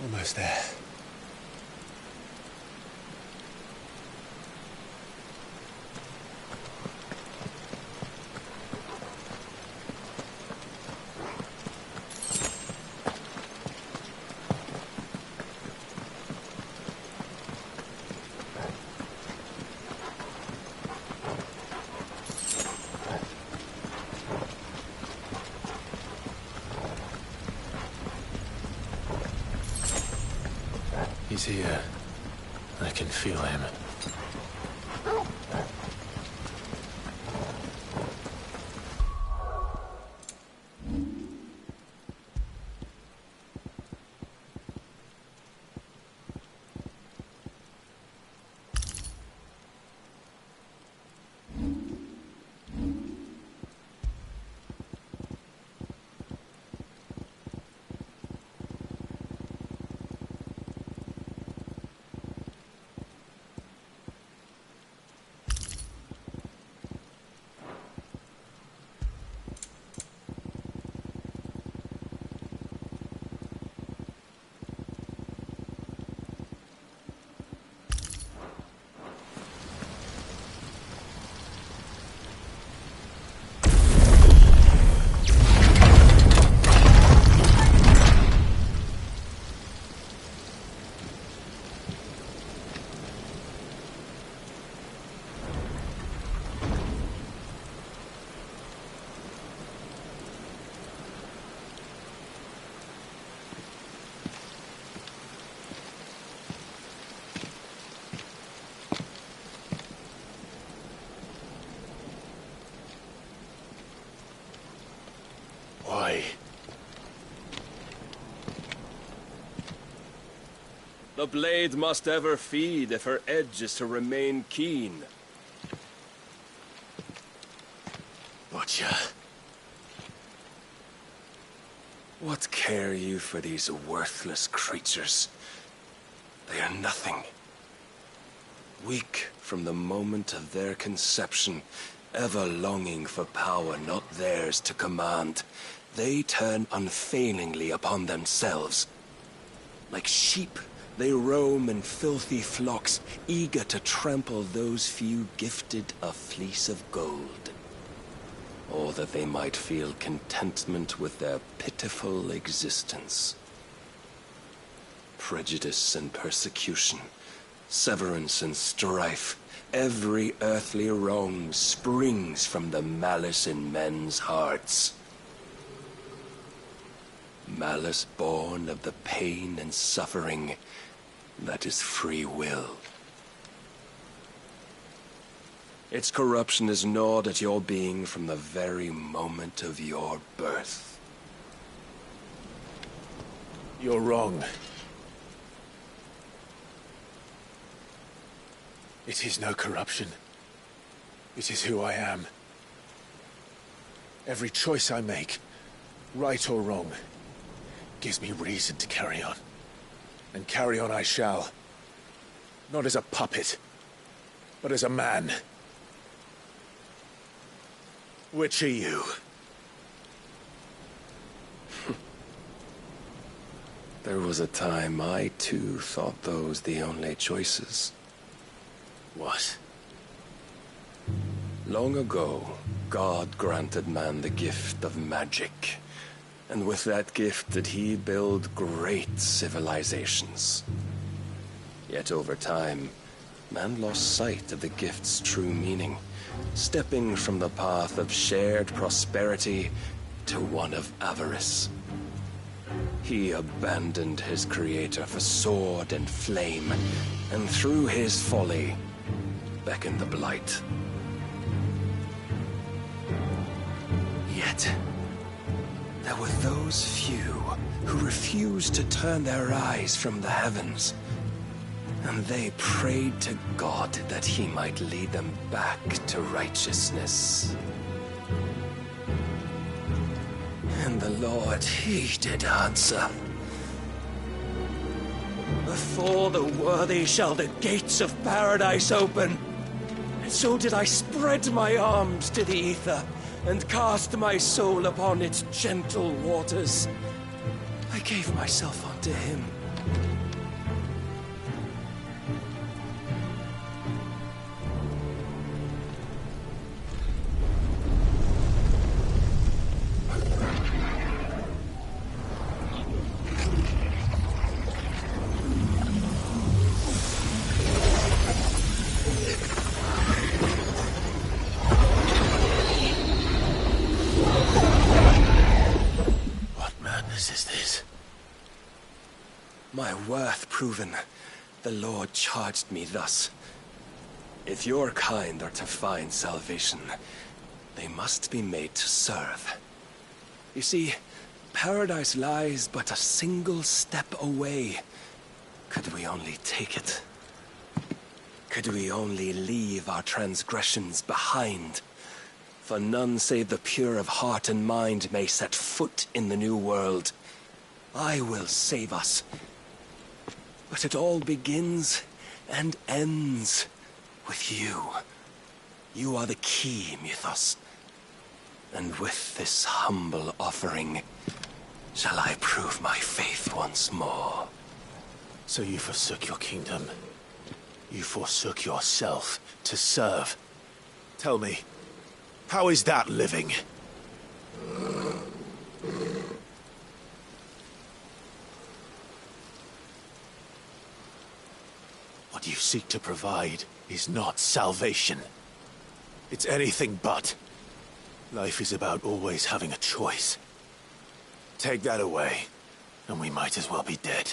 [SPEAKER 10] Almost there.
[SPEAKER 5] He's here. I can feel him. Why?
[SPEAKER 11] The blade must ever feed if her edge is to remain keen.
[SPEAKER 5] Butcher.
[SPEAKER 11] What care you for these worthless creatures? They are nothing. Weak from the moment of their conception, ever longing for power not theirs to command, they turn unfailingly upon themselves. Like sheep, they roam in filthy flocks, eager to trample those few gifted a fleece of gold. Or that they might feel contentment with their pitiful existence. Prejudice and persecution, severance and strife, every earthly wrong springs from the malice in men's hearts. Malice born of the pain and suffering that is free will. Its corruption is gnawed at your being from the very moment of your birth.
[SPEAKER 4] You're wrong. It is no corruption. It is who I am. Every choice I make, right or wrong, gives me reason to carry on. And carry on I shall. Not as a puppet, but as a man. Which are you?
[SPEAKER 11] There was a time I too thought those the only choices.
[SPEAKER 4] What?
[SPEAKER 11] Long ago, God granted man the gift of magic. And with that gift did he build great civilizations. Yet over time, man lost sight of the gift's true meaning, stepping from the path of shared prosperity to one of avarice. He abandoned his creator for sword and flame, and through his folly, beckoned the blight. Yet, there were those few who refused to turn their eyes from the heavens, and they prayed to God that he might lead them back to righteousness. And the Lord, he did answer. Before the worthy shall the gates of paradise open. And so did I spread my arms to the ether, and cast my soul upon its gentle waters. I gave myself unto him. My worth proven, the Lord charged me thus. If your kind are to find salvation, they must be made to serve. You see, paradise lies but a single step away. Could we only take it? Could we only leave our transgressions behind? For none save the pure of heart and mind may set foot in the new world. I will save us. But it all begins and ends with you. You are the key, Mythos. And with this humble offering, shall I prove my faith once more.
[SPEAKER 4] So you forsook your kingdom. You forsook yourself to serve. Tell me, how is that living? What you seek to provide is not salvation. It's anything but. Life is about always having a choice. Take that away, and we might as well be dead.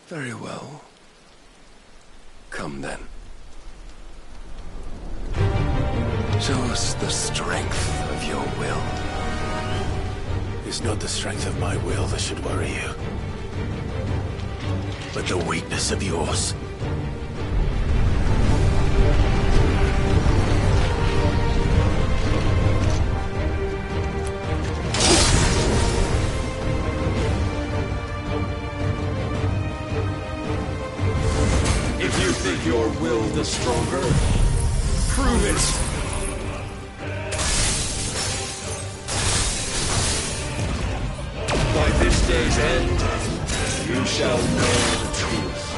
[SPEAKER 11] Very well. Come then. Show us the strength of your will.
[SPEAKER 4] It's not the strength of my will that should worry you, but the weakness of yours.
[SPEAKER 11] If you think your will the stronger, prove it! By this day's end, you shall know the truth.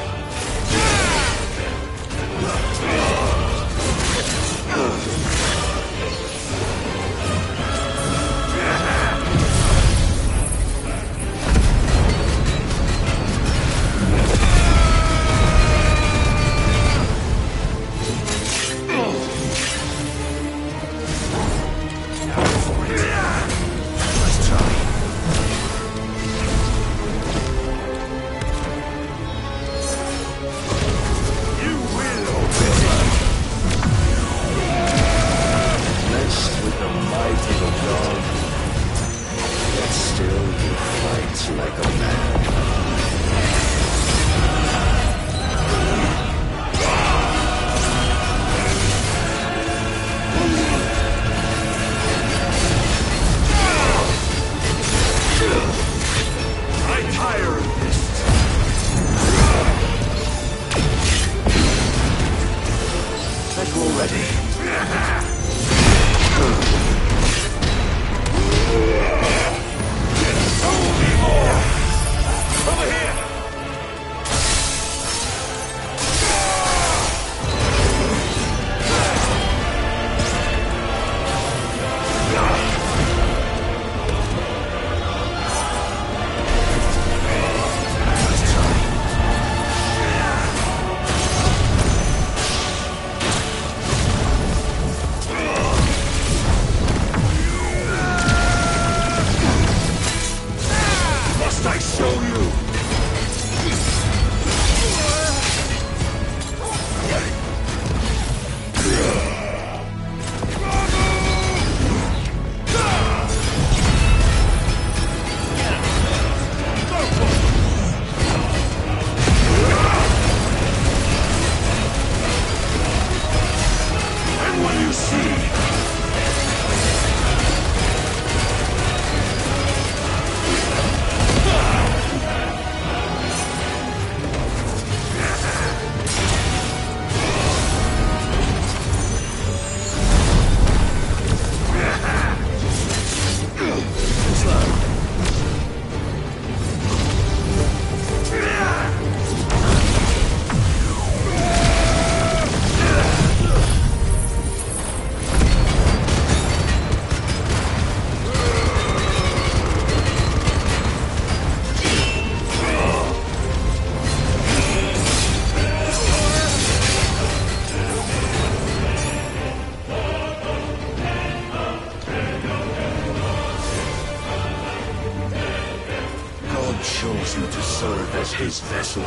[SPEAKER 12] chosen to serve as his vessel,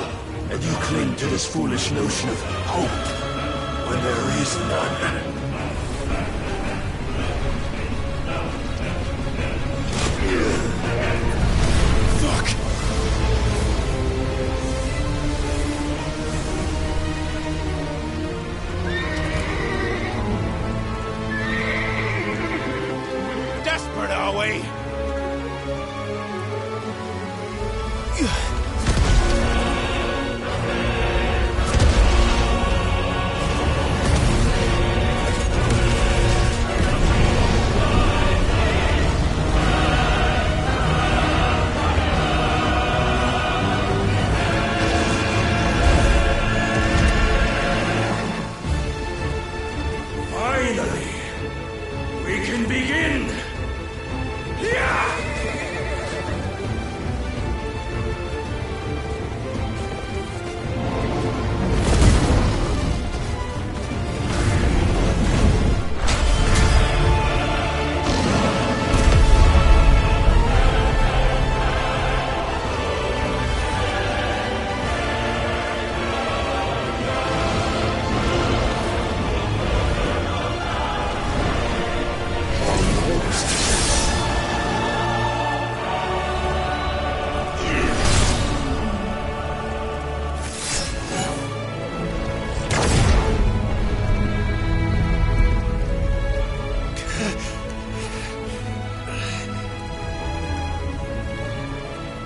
[SPEAKER 12] and you cling to this foolish notion of hope when there is none. Fuck!
[SPEAKER 10] Desperate, are we?
[SPEAKER 12] Finally, we can begin! Yeah!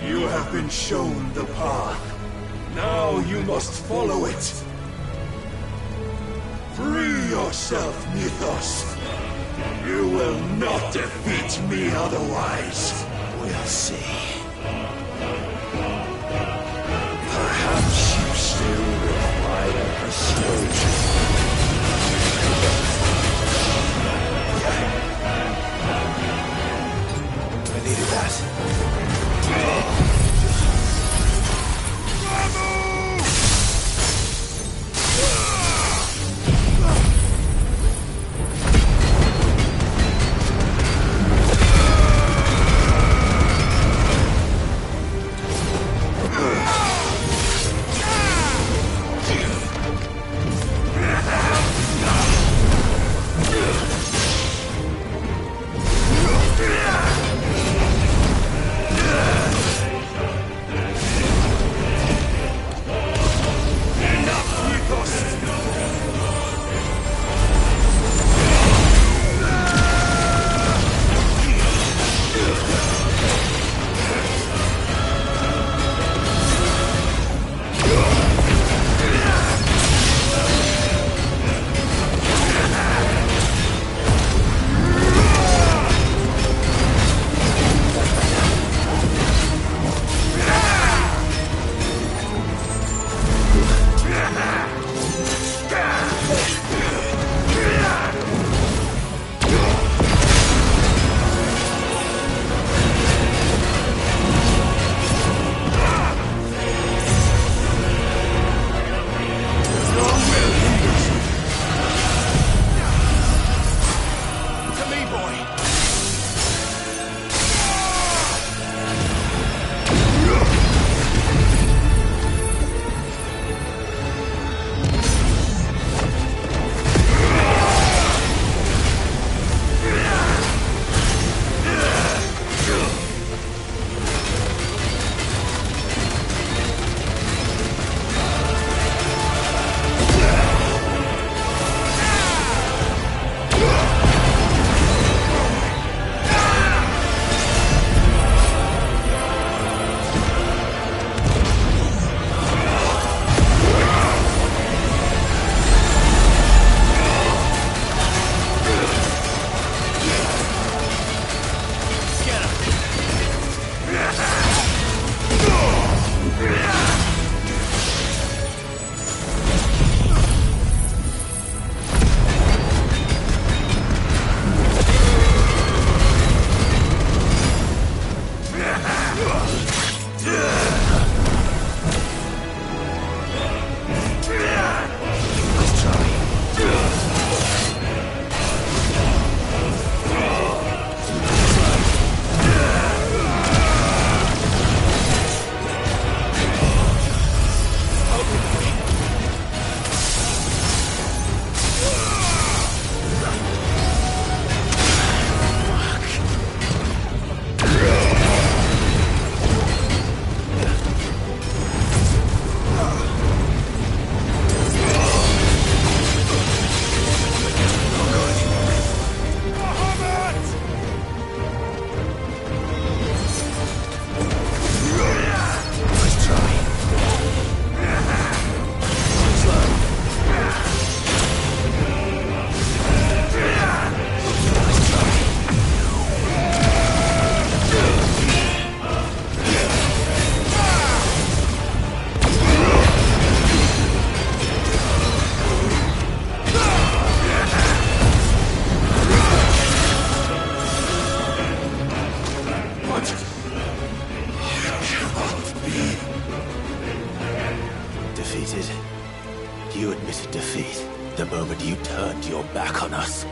[SPEAKER 12] You have been shown the path. Now you must follow it. Free yourself, Mythos. You will not defeat me otherwise. We'll see. Perhaps you still require persuasion.
[SPEAKER 5] I needed that. turned your back on us.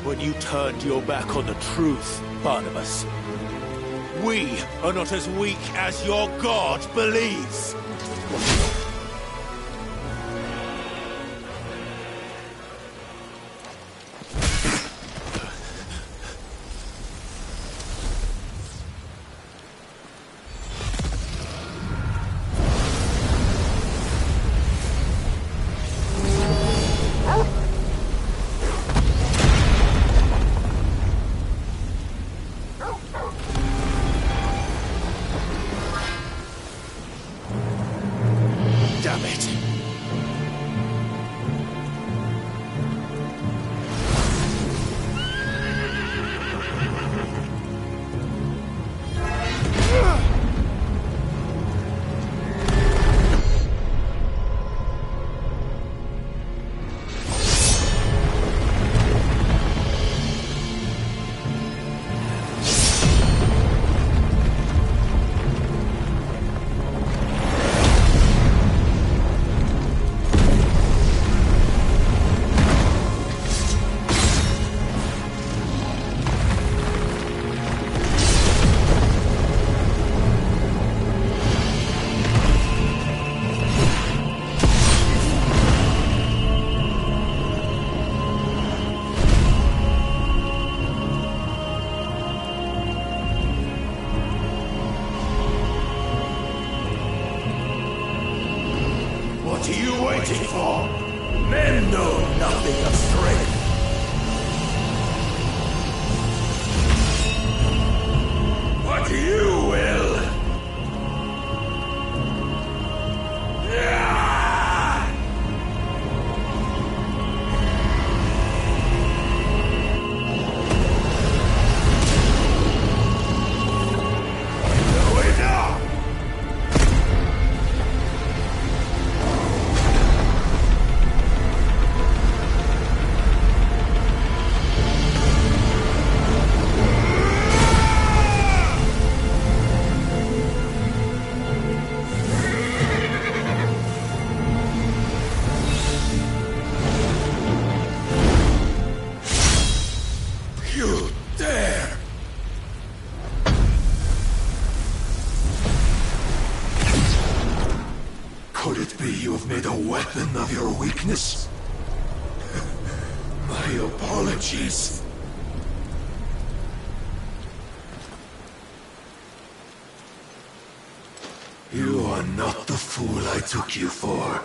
[SPEAKER 5] When you turned your back on the truth, Barnabas. We are not as weak as your god believes. Damn it!
[SPEAKER 12] What are you waiting for? Men know nothing of strength. But you will. You dare! Could it be you have made a weapon of your weakness? My apologies. You are not the fool I took you for.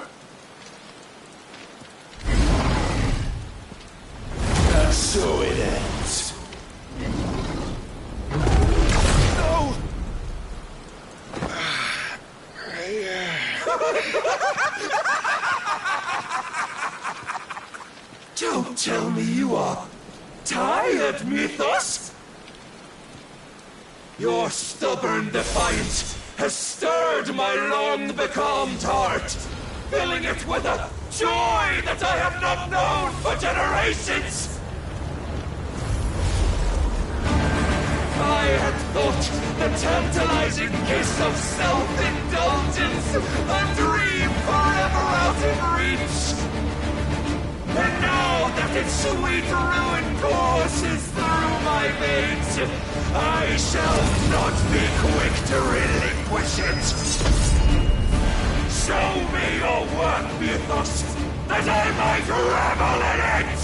[SPEAKER 12] And so it ends. No! Don't tell me you are tired, Mythos! Your stubborn defiance has stirred my long-becalmed heart, filling it with a joy that I have not known for generations! I had thought the tantalizing kiss of self-indulgence a dream forever out of reach. And now that its sweet ruin courses through my veins, I shall not be quick to relinquish it. Show me your work, Mythos, that I might revel in it!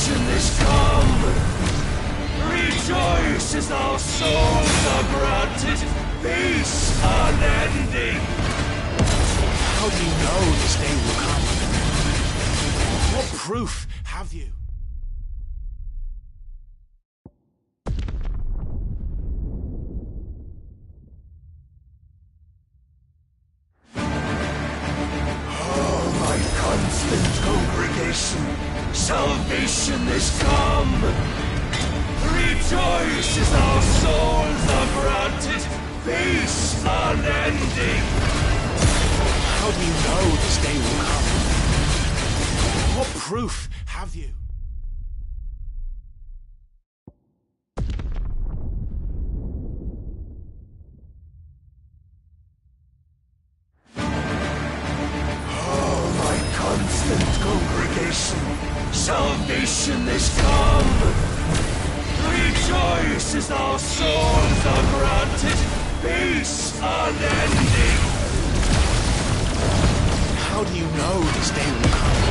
[SPEAKER 12] Salvation is come! Rejoice as our souls are granted peace unending!
[SPEAKER 5] How do you know this day will come? What proof have you?
[SPEAKER 12] Constant congregation, salvation is come. Rejoice as our souls are granted peace unending.
[SPEAKER 5] How do you know this day will come? What proof have you?
[SPEAKER 12] Constant congregation, salvation is come. Rejoice as our souls are granted peace unending.
[SPEAKER 5] How do you know this day will come?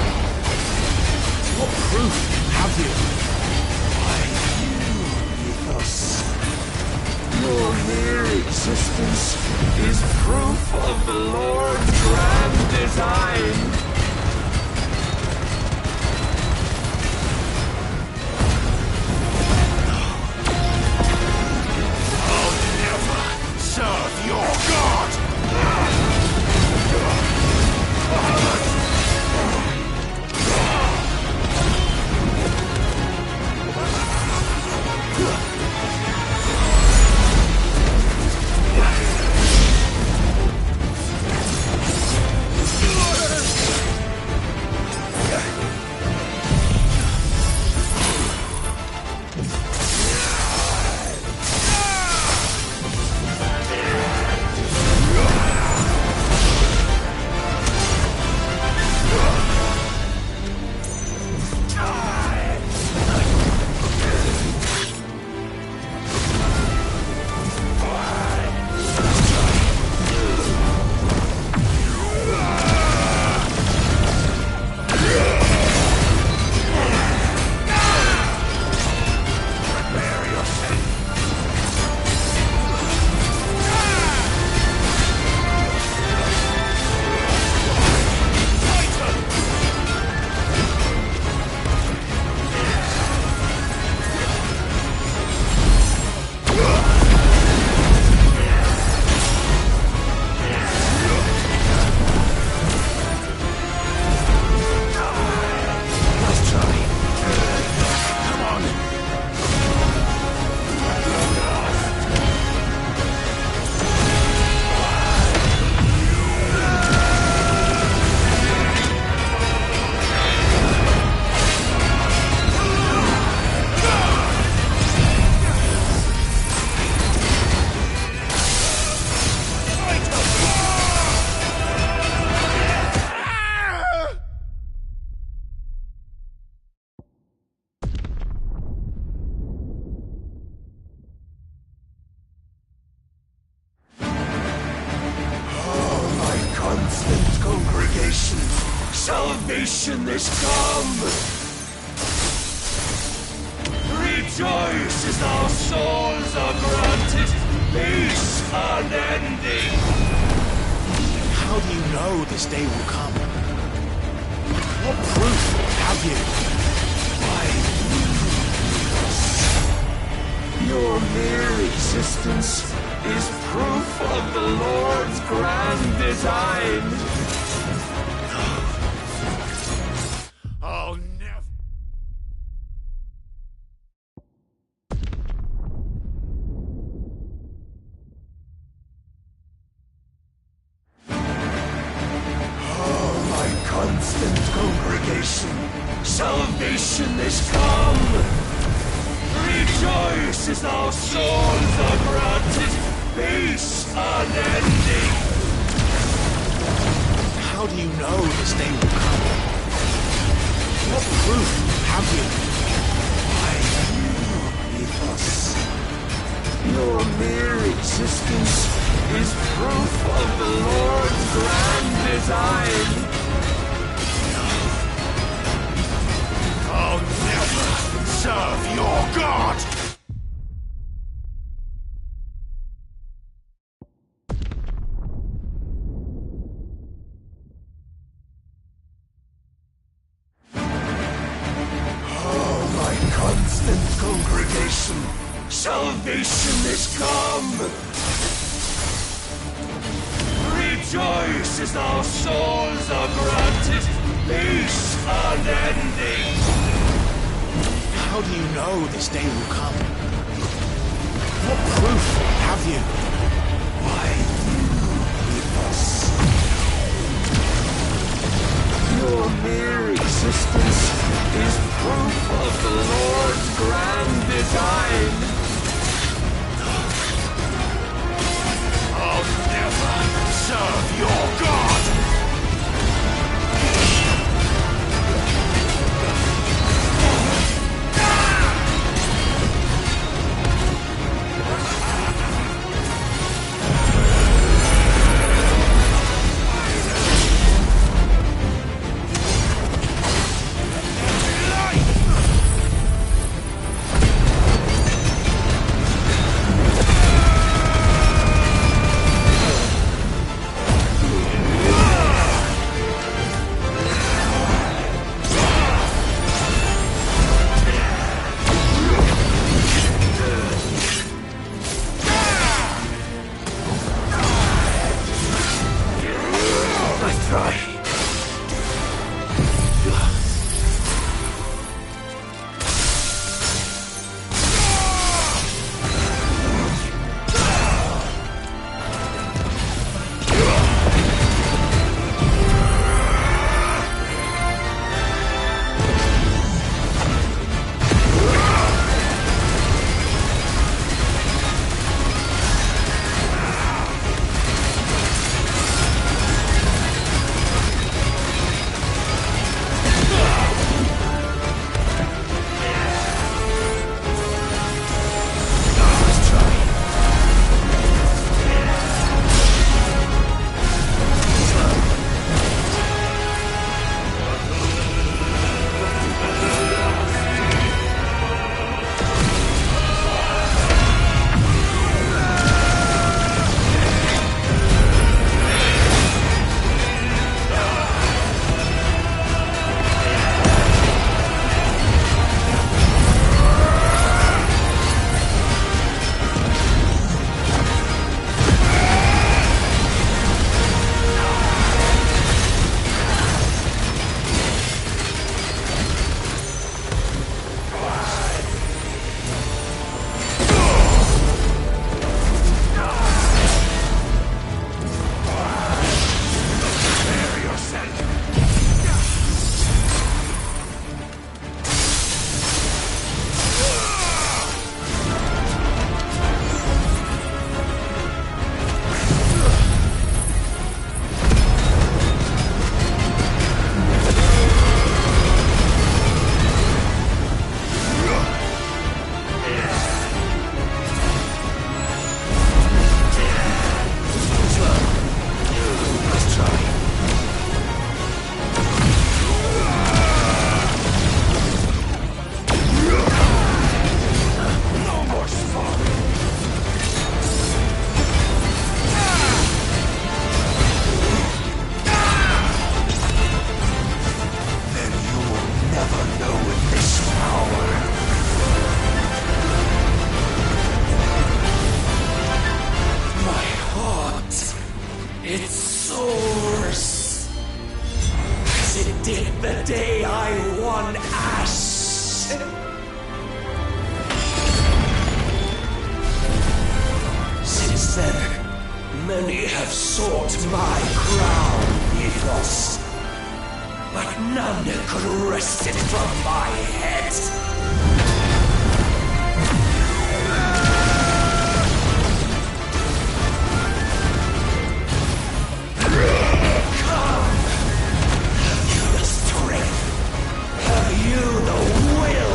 [SPEAKER 5] What proof have you?
[SPEAKER 12] Why, you, ethos. Your mere existence is proof of the Lord's grand design.
[SPEAKER 5] Serve your God!
[SPEAKER 12] Salvation is come! Rejoice as our souls are granted peace unending!
[SPEAKER 5] How do you know this day will come? What proof have you?
[SPEAKER 12] Why, your mere existence is proof of the Lord's grand design!
[SPEAKER 5] I'll never...
[SPEAKER 12] Oh, my constant congregation, salvation is come! Rejoice as our souls are granted peace unending!
[SPEAKER 5] How do you know this day will come? What proof have you?
[SPEAKER 12] Why, you, ethos. Your mere existence is proof of the Lord's grand design.
[SPEAKER 5] I'll
[SPEAKER 12] I'll never serve your god! Oh, my constant congregation, salvation is come! Rejoice as our souls are granted peace unending!
[SPEAKER 13] How do you know this day will come? What proof have you?
[SPEAKER 12] Why, us. Your mere existence is proof of the Lord's grand design. I'll never serve your god! Many have sought my crown, Ethos, but none could wrest it from my head. Come! Have you the strength? Have you the will?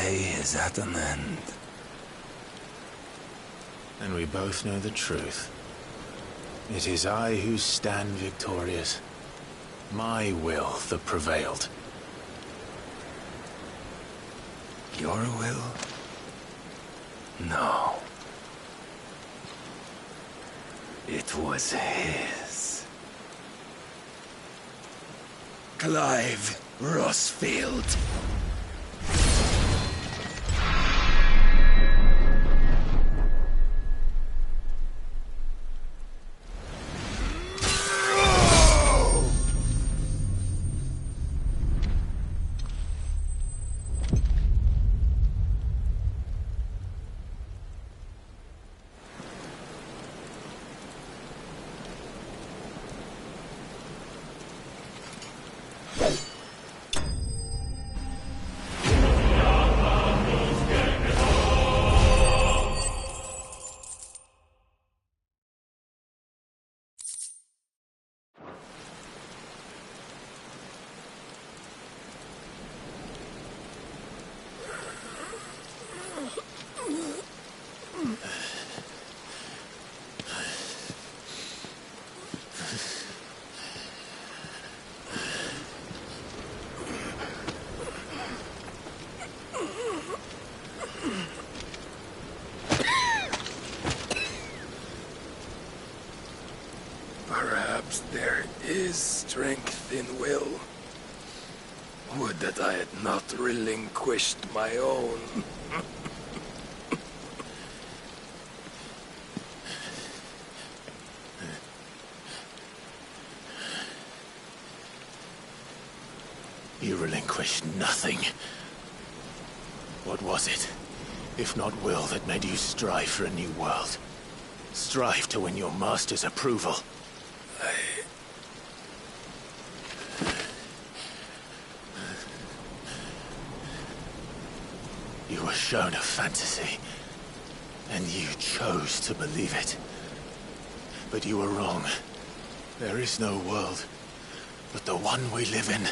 [SPEAKER 11] day is at an end.
[SPEAKER 4] And we both know the truth. It is I who stand victorious. My will that prevailed.
[SPEAKER 11] Your will? No. It was his. Clive Rossfield. Perhaps there is strength in will. Would that I had not relinquished my own.
[SPEAKER 4] You relinquished nothing. What was it, if not will, that made you strive for a new world? Strive to win your master's approval? You were shown a fantasy, and you chose to believe it. But you were wrong. There is no world but the one we live in.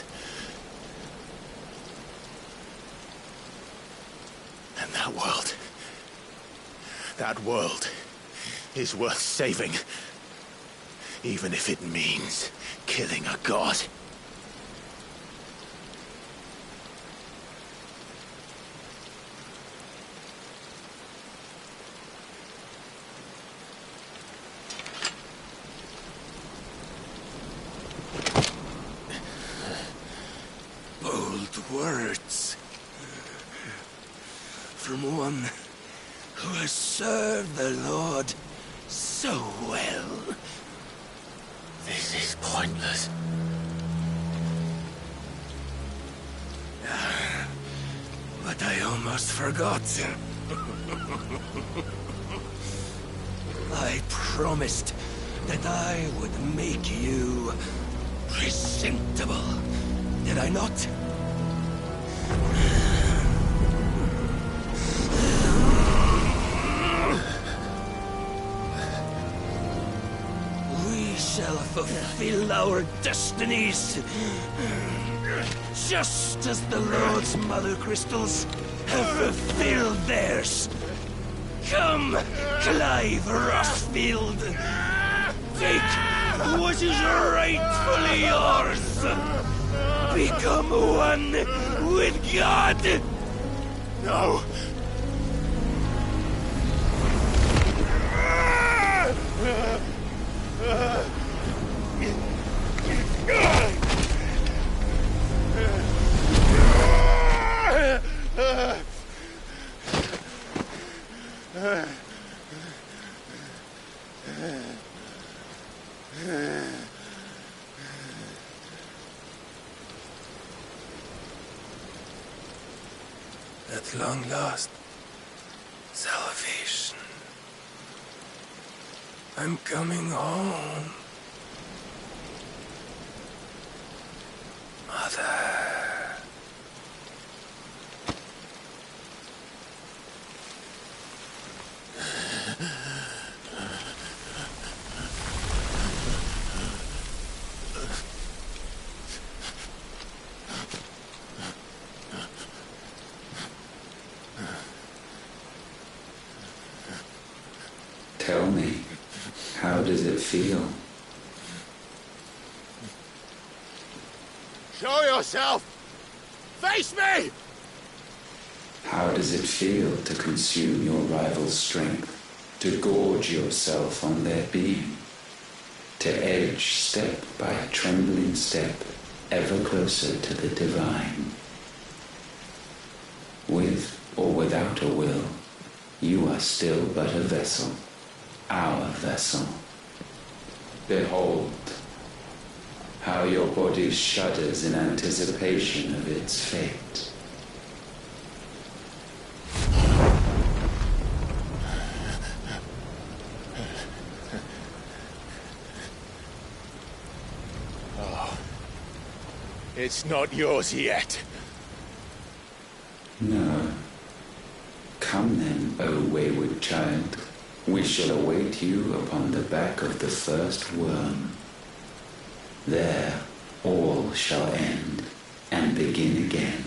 [SPEAKER 4] And that world is worth saving, even if it means killing a god.
[SPEAKER 11] Bold words. From one who has served the Lord so well.
[SPEAKER 4] This is pointless.
[SPEAKER 11] But I almost forgot. I promised that I would make you presentable. Did I not? We shall fulfill our destinies, just as the Lord's Mother Crystals have fulfilled theirs. Come, Clive Rossfield. Take what is rightfully yours. Become one with God.
[SPEAKER 4] No.
[SPEAKER 11] At long last, salvation. I'm coming home. Mother.
[SPEAKER 14] does it feel?
[SPEAKER 12] Show yourself! Face me!
[SPEAKER 14] How does it feel to consume your rival's strength? To gorge yourself on their beam? To edge step by trembling step ever closer to the divine? With or without a will, you are still but a vessel, our vessel. Behold, how your body shudders in anticipation of its fate.
[SPEAKER 12] Oh, it's not yours yet.
[SPEAKER 14] No. Come then, O wayward child. We shall await you upon the back of the first worm. There, all shall end and begin again.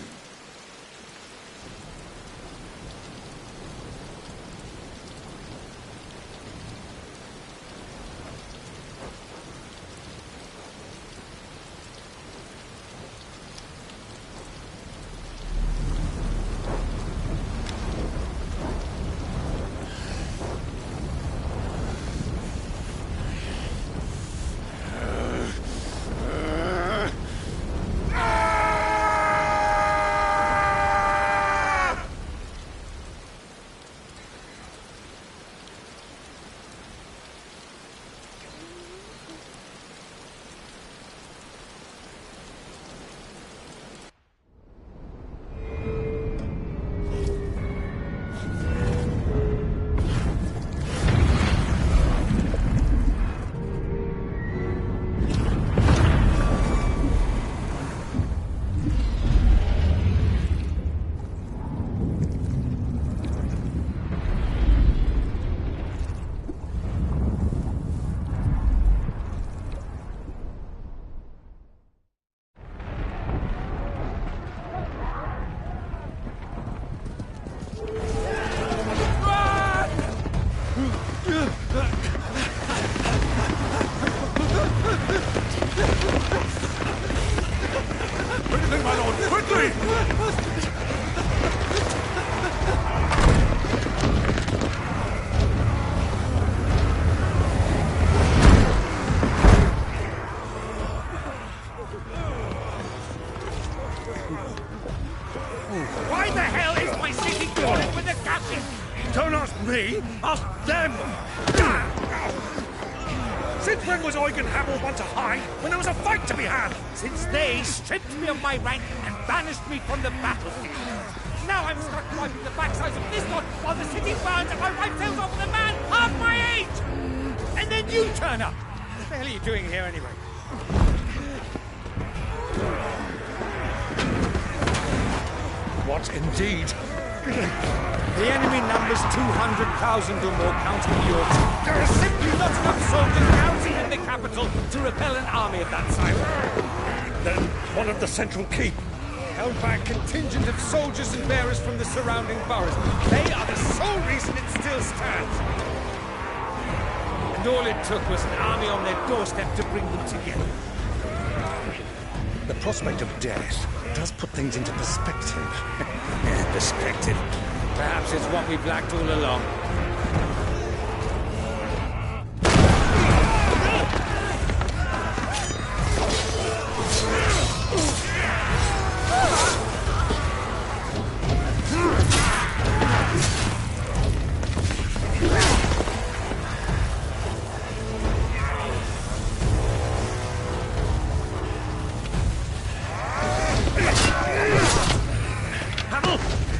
[SPEAKER 12] Why the hell is my city crawling with the captain? Don't ask me, ask them! Since when was Eugen Hamel one to hide when there was a fight to be had? Since they stripped me of my rank and banished me from the battlefield. Now I'm stuck wiping the backsides of this one while the city burns and my wife sails off with a man half my age! And then you turn up! What the hell are you doing here anyway? What indeed? The enemy numbers 200,000 or more, counting yours. There are simply not enough soldiers housing in the capital to repel an army of that size. Then one of the central keep, held by a contingent of soldiers and bearers from the surrounding boroughs. They are the sole reason it still stands. And all it took was an army on their doorstep to bring them together. The prospect of death does put things into perspective. Perspective. Perhaps it's what we've lacked all along.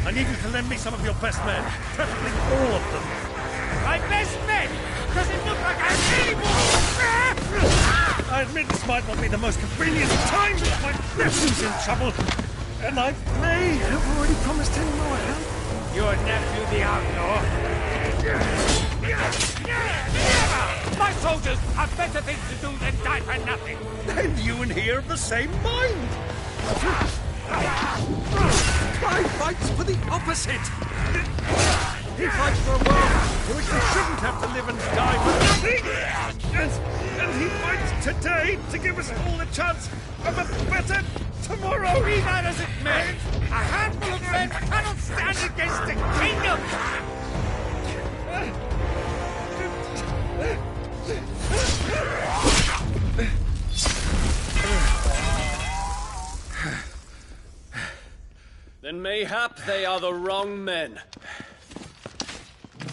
[SPEAKER 12] I need you to lend me some of your best men, preferably all of them. My best men? Does it look like I have any more? I admit this might not be the most convenient time, but my nephew's in trouble, and I may have already promised him more help. Your nephew, the outlaw? Never! My soldiers have better things to do than die for nothing. Then you and he are of the same mind. I fight for the opposite! He fights for a world in which we shouldn't have to live and die for nothing! And he fights today to give us all a chance of a better tomorrow! Be that as it may, a handful of men cannot stand against a kingdom!
[SPEAKER 9] Then mayhap they are the wrong men.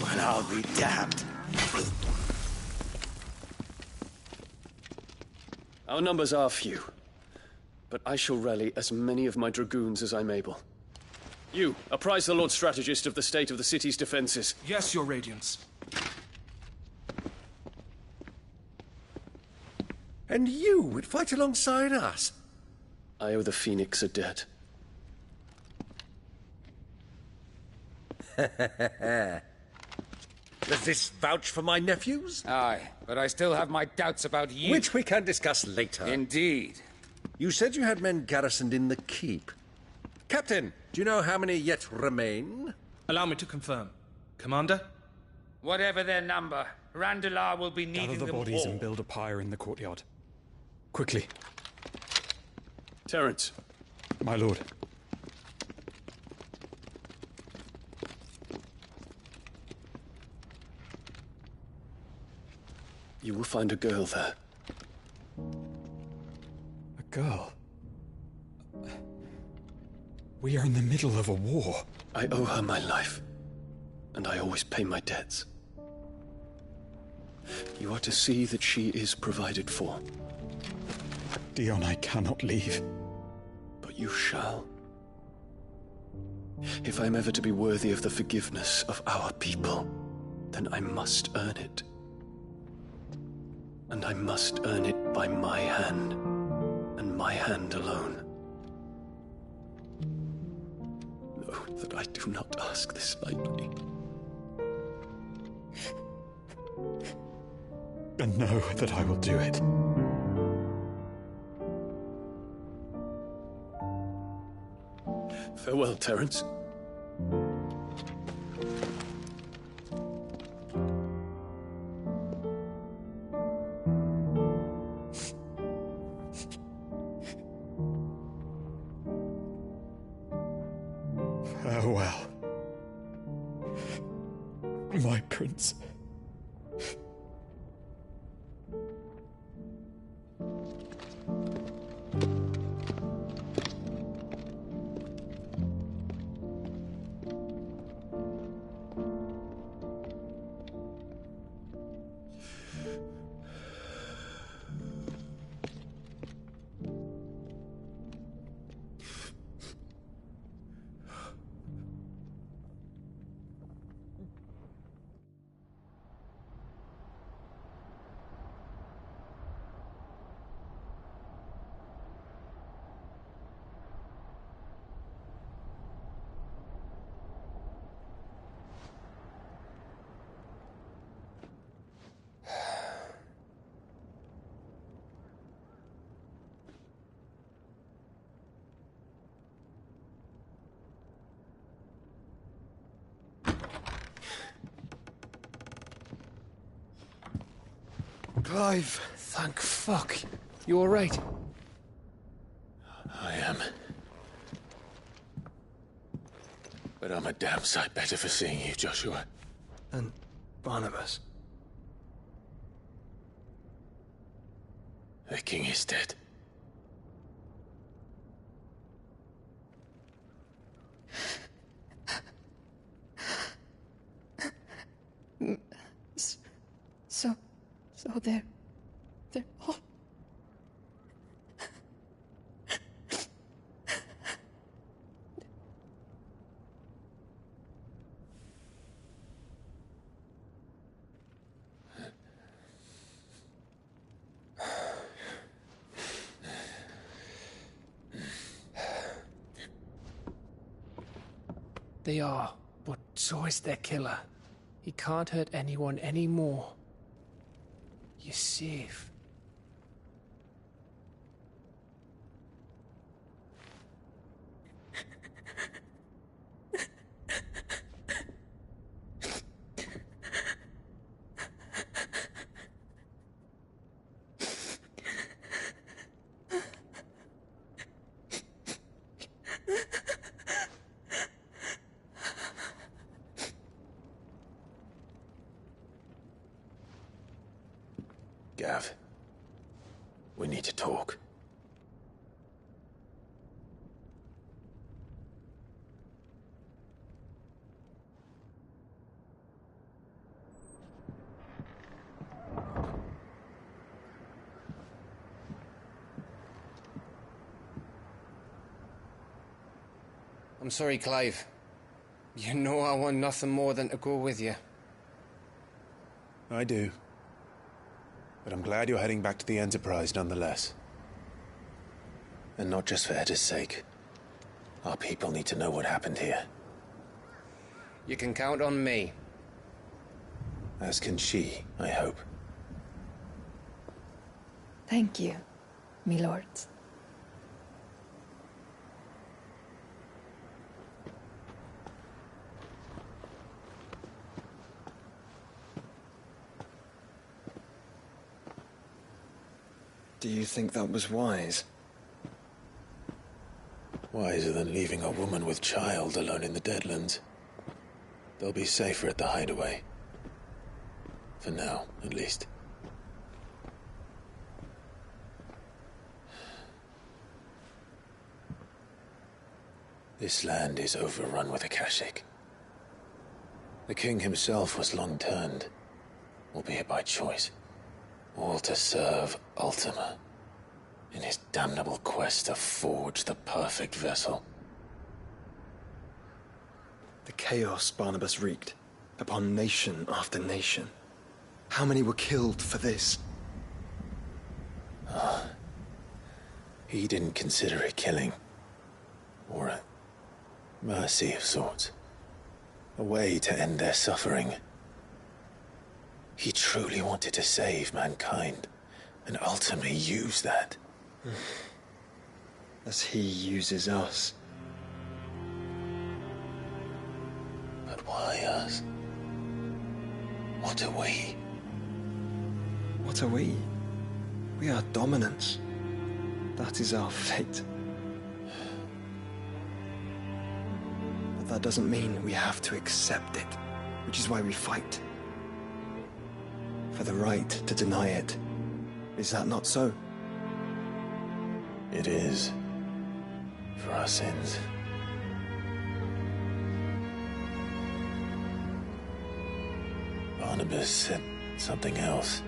[SPEAKER 12] Well, I'll be damned.
[SPEAKER 9] Our numbers are few, but I shall rally as many of my dragoons as I'm able. You, apprise the Lord Strategist of the state of the city's defenses.
[SPEAKER 15] Yes, Your Radiance.
[SPEAKER 12] And you would fight alongside us?
[SPEAKER 9] I owe the Phoenix a debt.
[SPEAKER 12] Does this vouch for my nephews?
[SPEAKER 16] Aye, but I still have my doubts about you.
[SPEAKER 12] Which we can discuss later.
[SPEAKER 16] Indeed.
[SPEAKER 12] You said you had men garrisoned in the keep. Captain, do you know how many yet remain?
[SPEAKER 15] Allow me to confirm. Commander?
[SPEAKER 16] Whatever their number, Randalar will be needing
[SPEAKER 17] Gather the
[SPEAKER 16] them
[SPEAKER 17] bodies
[SPEAKER 16] all.
[SPEAKER 17] and build a pyre in the courtyard. Quickly.
[SPEAKER 9] Terence.
[SPEAKER 17] My lord.
[SPEAKER 9] You will find a girl there.
[SPEAKER 17] A girl? We are in the middle of a war.
[SPEAKER 9] I owe her my life, and I always pay my debts. You are to see that she is provided for.
[SPEAKER 17] Dion, I cannot leave.
[SPEAKER 9] But you shall. If I am ever to be worthy of the forgiveness of our people, then I must earn it. And I must earn it by my hand, and my hand alone. Know that I do not ask this lightly.
[SPEAKER 17] And know that I will do it.
[SPEAKER 9] Farewell, Terence.
[SPEAKER 17] Farewell, my prince.
[SPEAKER 9] Clive! Thank fuck. You alright?
[SPEAKER 4] I am. But I'm a damn sight better for seeing you, Joshua.
[SPEAKER 9] And Barnabas?
[SPEAKER 4] The king is dead.
[SPEAKER 18] So they're all...
[SPEAKER 9] They are, but so is their killer. He can't hurt anyone anymore. You're safe.
[SPEAKER 4] Gav. We need to talk.
[SPEAKER 9] I'm sorry, Clive. You know I want nothing more than to go with you.
[SPEAKER 19] I do. But I'm glad you're heading back to the Enterprise nonetheless.
[SPEAKER 4] And not just for Edda's sake. Our people need to know what happened here.
[SPEAKER 9] You can count on me.
[SPEAKER 4] As can she, I hope.
[SPEAKER 18] Thank you, me lords.
[SPEAKER 7] Do you think that was wise?
[SPEAKER 4] Wiser than leaving a woman with child alone in the Deadlands. They'll be safer at the hideaway. For now, at least. This land is overrun with Akashic. The king himself was long turned, albeit by choice. All to serve Ultima, in his damnable quest to forge the perfect vessel.
[SPEAKER 7] The chaos Barnabas wreaked upon nation after nation. How many were killed for this?
[SPEAKER 4] He didn't consider it killing. Or a mercy of sorts. A way to end their suffering. He truly wanted to save mankind, and ultimately use that.
[SPEAKER 7] As he uses us.
[SPEAKER 4] But why us? What are we?
[SPEAKER 7] What are we? We are dominance. That is our fate. But that doesn't mean we have to accept it, which is why we fight. For the right to deny it. Is that not so?
[SPEAKER 4] It is. For our sins. Barnabas said something else.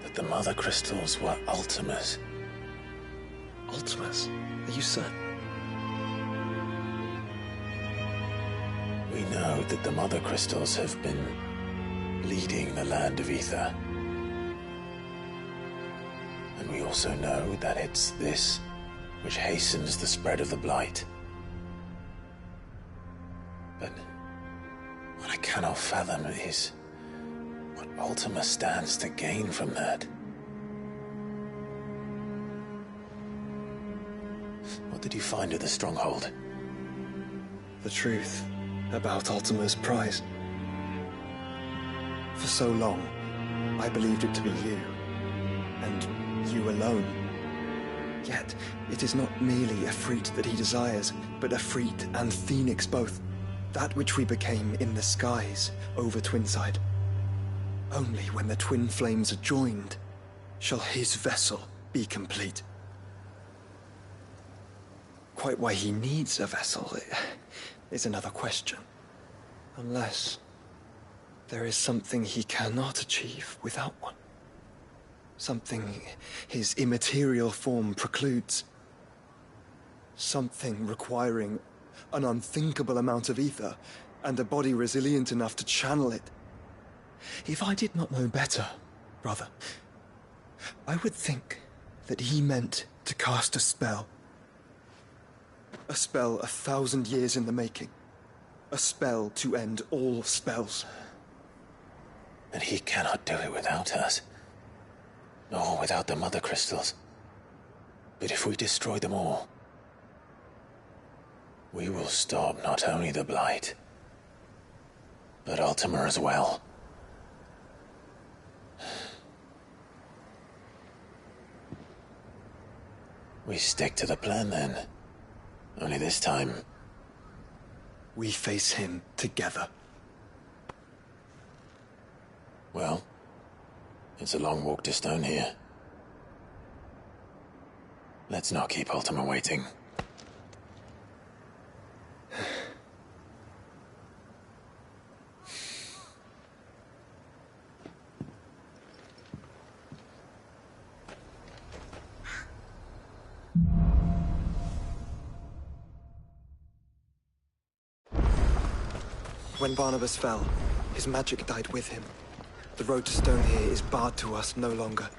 [SPEAKER 4] That the Mother Crystals were Ultimas.
[SPEAKER 7] Ultimas? Are you certain?
[SPEAKER 4] We know that the Mother Crystals have been leading the land of Ether. And we also know that it's this which hastens the spread of the Blight. But what I cannot fathom is what Ultima stands to gain from that. What did you find at the Stronghold?
[SPEAKER 7] The truth about Ultima's prize. For so long, I believed it to be you, and you alone. Yet, it is not merely a freat that he desires, but a freat and phoenix both. That which we became in the skies over Twinside. Only when the twin flames are joined shall his vessel be complete. Quite why he needs a vessel is another question. Unless there is something he cannot achieve without one. Something his immaterial form precludes. Something requiring an unthinkable amount of ether and a body resilient enough to channel it. If I did not know better, brother, I would think that he meant to cast a spell. A spell 1,000 years in the making. A spell to end all spells.
[SPEAKER 4] And he cannot do it without us. Nor without the Mother Crystals. But if we destroy them all, we will stop not only the Blight, but Ultima as well. We stick to the plan then. Only this time,
[SPEAKER 7] we face him together.
[SPEAKER 4] Well, It's a long walk to Stone here. Let's not keep Ultima waiting.
[SPEAKER 7] When Barnabas fell, his magic died with him. The road to Stone here is barred to us no longer.